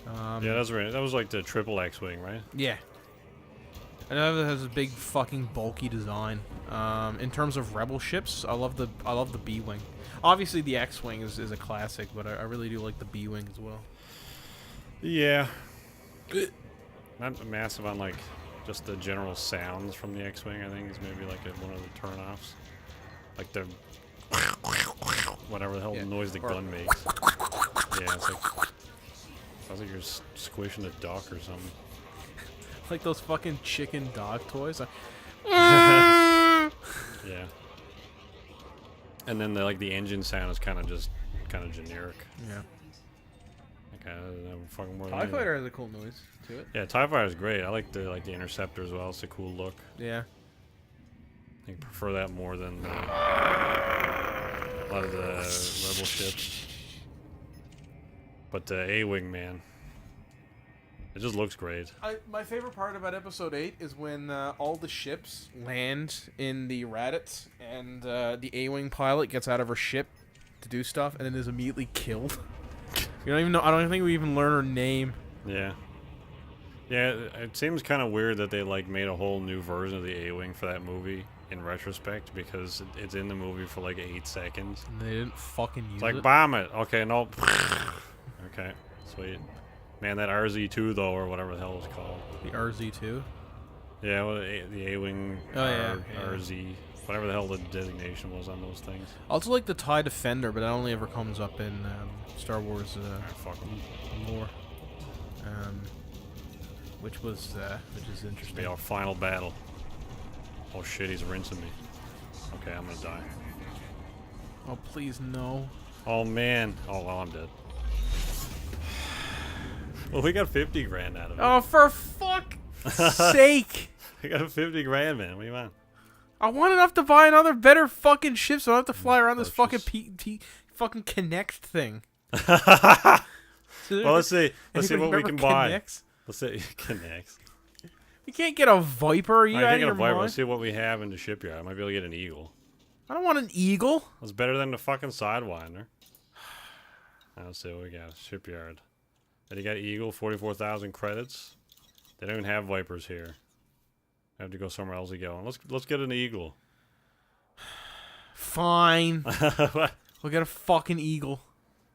Yeah, that's right. That was like the triple X-Wing, right? Yeah. I know it has a big fucking bulky design. In terms of rebel ships, I love the B-wing. Obviously, the X-wing is a classic, but I really do like the B-wing as well. Yeah. Not massive on like just the general sounds from the X-Wing. I think is maybe like one of the turn-offs, like the whatever the hell noise the gun makes. Yeah, it's like sounds like you're squishing a duck or something. Like those fucking chicken dog toys. Yeah. And then the engine sound is kind of generic. Yeah. Okay, fucking more. TIE Fighter has a cool noise to it. Yeah, TIE Fighter is great. I like the Interceptor as well. It's a cool look. Yeah. I think I prefer that more than a lot of the Rebel ships. But the A-Wing, man, it just looks great. My favorite part about Episode 8 is when all the ships land in the Raditz and the A-Wing pilot gets out of her ship to do stuff and then is immediately killed. You don't even know. I don't even think we even learn her name. Yeah. Yeah, it seems kind of weird that they made a whole new version of the A-Wing for that movie in retrospect because it's in the movie for 8 seconds. And they didn't fucking use It's it. bomb it. Okay, no. Okay, sweet. Man, that RZ-2 though, or whatever the hell it's called. The RZ-2? Yeah, well, the A-Wing, RZ, whatever the hell the designation was on those things. I also like the TIE Defender, but that only ever comes up in Star Wars Fuck 'em. lore. Which is interesting. Be our final battle. Oh shit, he's rinsing me. Okay, I'm gonna die. Oh, please, no. Oh man. Oh well, I'm dead. Well, we got 50 grand out of it. Oh, for fuck's sake! We got 50 grand, man. What do you want? I want enough to buy another better fucking ship so I don't have to fly around this fucking fucking Connect thing. Well, let's see. Let's see what we Remember can buy. Connects? Let's see. Connects. We can't get a Viper. Are you I out can't of get your a Viper. mind? Let's see what we have in the shipyard. I might be able to get an Eagle. I don't want an Eagle. That's better than the fucking Sidewinder. Let's see what we got. Shipyard. And you got Eagle, 44,000 credits. They don't even have Vipers here. I have to go somewhere else to go. Let's get an Eagle. Fine. We'll get a fucking Eagle.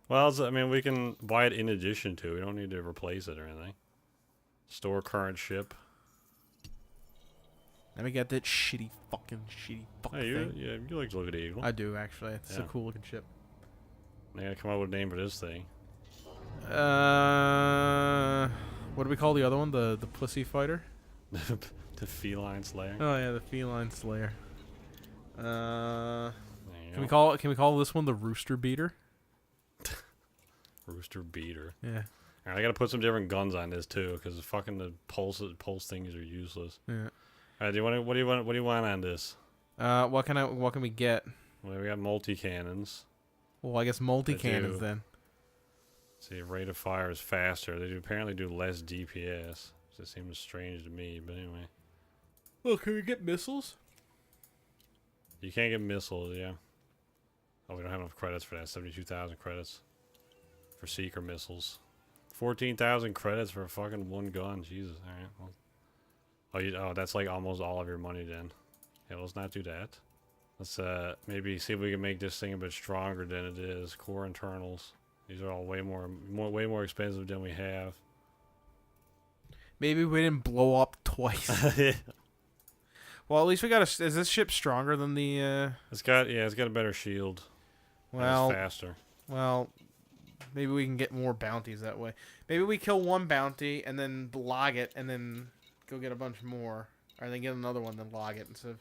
Well, I mean, we can buy it in addition to. We don't need to replace it or anything. Store current ship. Let me get that shitty fucking Hey, thing. you like to look at the Eagle. I do, actually. It's a Yeah. cool looking ship. They gotta come up with a name for this thing. What do we call the other one? The Pussy Fighter? The Feline Slayer. Oh yeah, the Feline Slayer. There you Can we go. call this one the Rooster Beater? Rooster Beater. Yeah. I gotta put some different guns on this too, because fucking the pulse things are useless. Yeah. All right, what do you want on this? What can we get? Well, we got multi cannons. Well, I guess multi cannons do. then. See, rate of fire is faster. They apparently do less DPS. It seems strange to me, but anyway. Well, can we get missiles? You can't get missiles, yeah. Oh, we don't have enough credits for that. 72,000 credits for seeker missiles. 14,000 credits for fucking one gun. Jesus. All right. Well, that's like almost all of your money then. Yeah, let's not do that. Let's maybe see if we can make this thing a bit stronger than it is. Core internals. These are all way more expensive than we have. Maybe we didn't blow up twice. Well, at least we got a. Is this ship stronger than the? It's got a better shield. Well, it's faster. Well, maybe we can get more bounties that way. Maybe we kill one bounty and then log it, and then go get a bunch more, or then get another one, then log it instead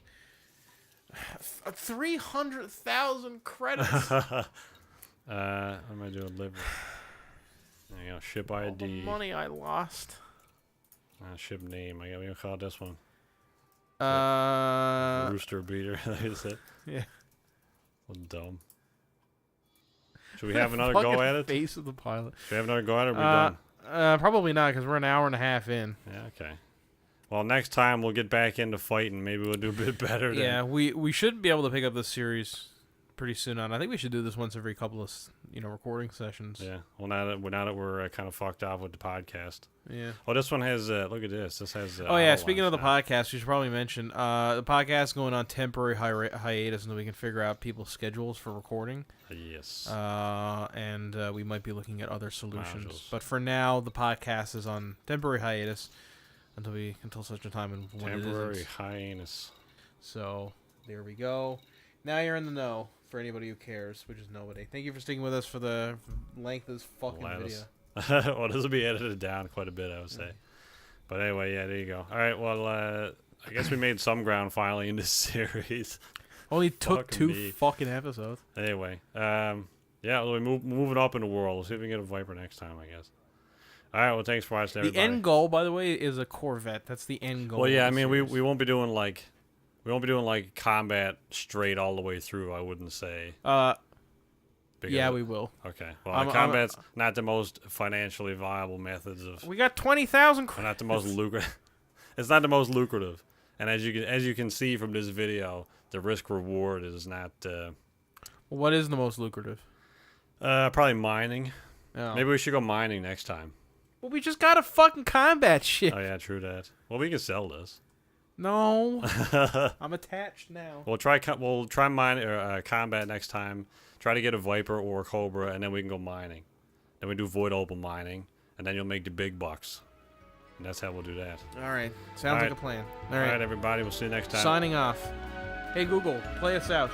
of 300,000 credits. What am I doing? Liver. There you go. Ship All ID. the money I lost. Ship name. We gonna call this one. Rooster beater. Is it? Yeah. Dumb. Should we have another go at it? Face of the pilot. Should we have another go at it? Or are we done? Probably not, because we're an hour and a half in. Yeah. Okay. Well, next time we'll get back into fighting. Maybe we'll do a bit better. Yeah, we should be able to pick up this series pretty soon on. I think we should do this once every couple of recording sessions. Yeah. Well, now that we're kind of fucked off with the podcast. Yeah. Oh, this one has. Look at this. This has. Oh yeah. Speaking of the podcast, we should probably mention the podcast is going on temporary hiatus until we can figure out people's schedules for recording. Yes. And we might be looking at other solutions. Modules. But for now, the podcast is on temporary hiatus until such a time and when Temporary it isn't. hiatus. So there we go. Now you're in the know. For anybody who cares, which is nobody. Thank you for sticking with us for the length of this fucking video. Well, this will be edited down quite a bit, I would say. But anyway, yeah, there you go. All right, well, I guess we made some ground finally in this series. Only took Fucking two me. fucking episodes. Anyway, yeah, we'll move it up in the world. We'll see if we can get a Viper next time, I guess. All right, well, thanks for watching, everybody. The end goal, by the way, is a Corvette. That's the end goal. Well, yeah, I of the mean, series. we won't be doing like combat straight all the way through. I wouldn't say. Yeah, we will. Okay. Well, combat's not the most financially viable methods of. We got 20,000. Not the most lucrative. It's not the most lucrative, and as you can see from this video, the risk reward is not. What is the most lucrative? Probably mining. Oh. Maybe we should go mining next time. Well, we just got a fucking combat ship. Oh yeah, true that. Well, we can sell this. No, I'm attached now. We'll try mining or combat next time. Try to get a Viper or a Cobra, and then we can go mining. Then we do void opal mining, and then you'll make the big bucks. And that's how we'll do that. All right, sounds like a plan. All right, everybody. We'll see you next time. Signing off. Hey Google, play us out.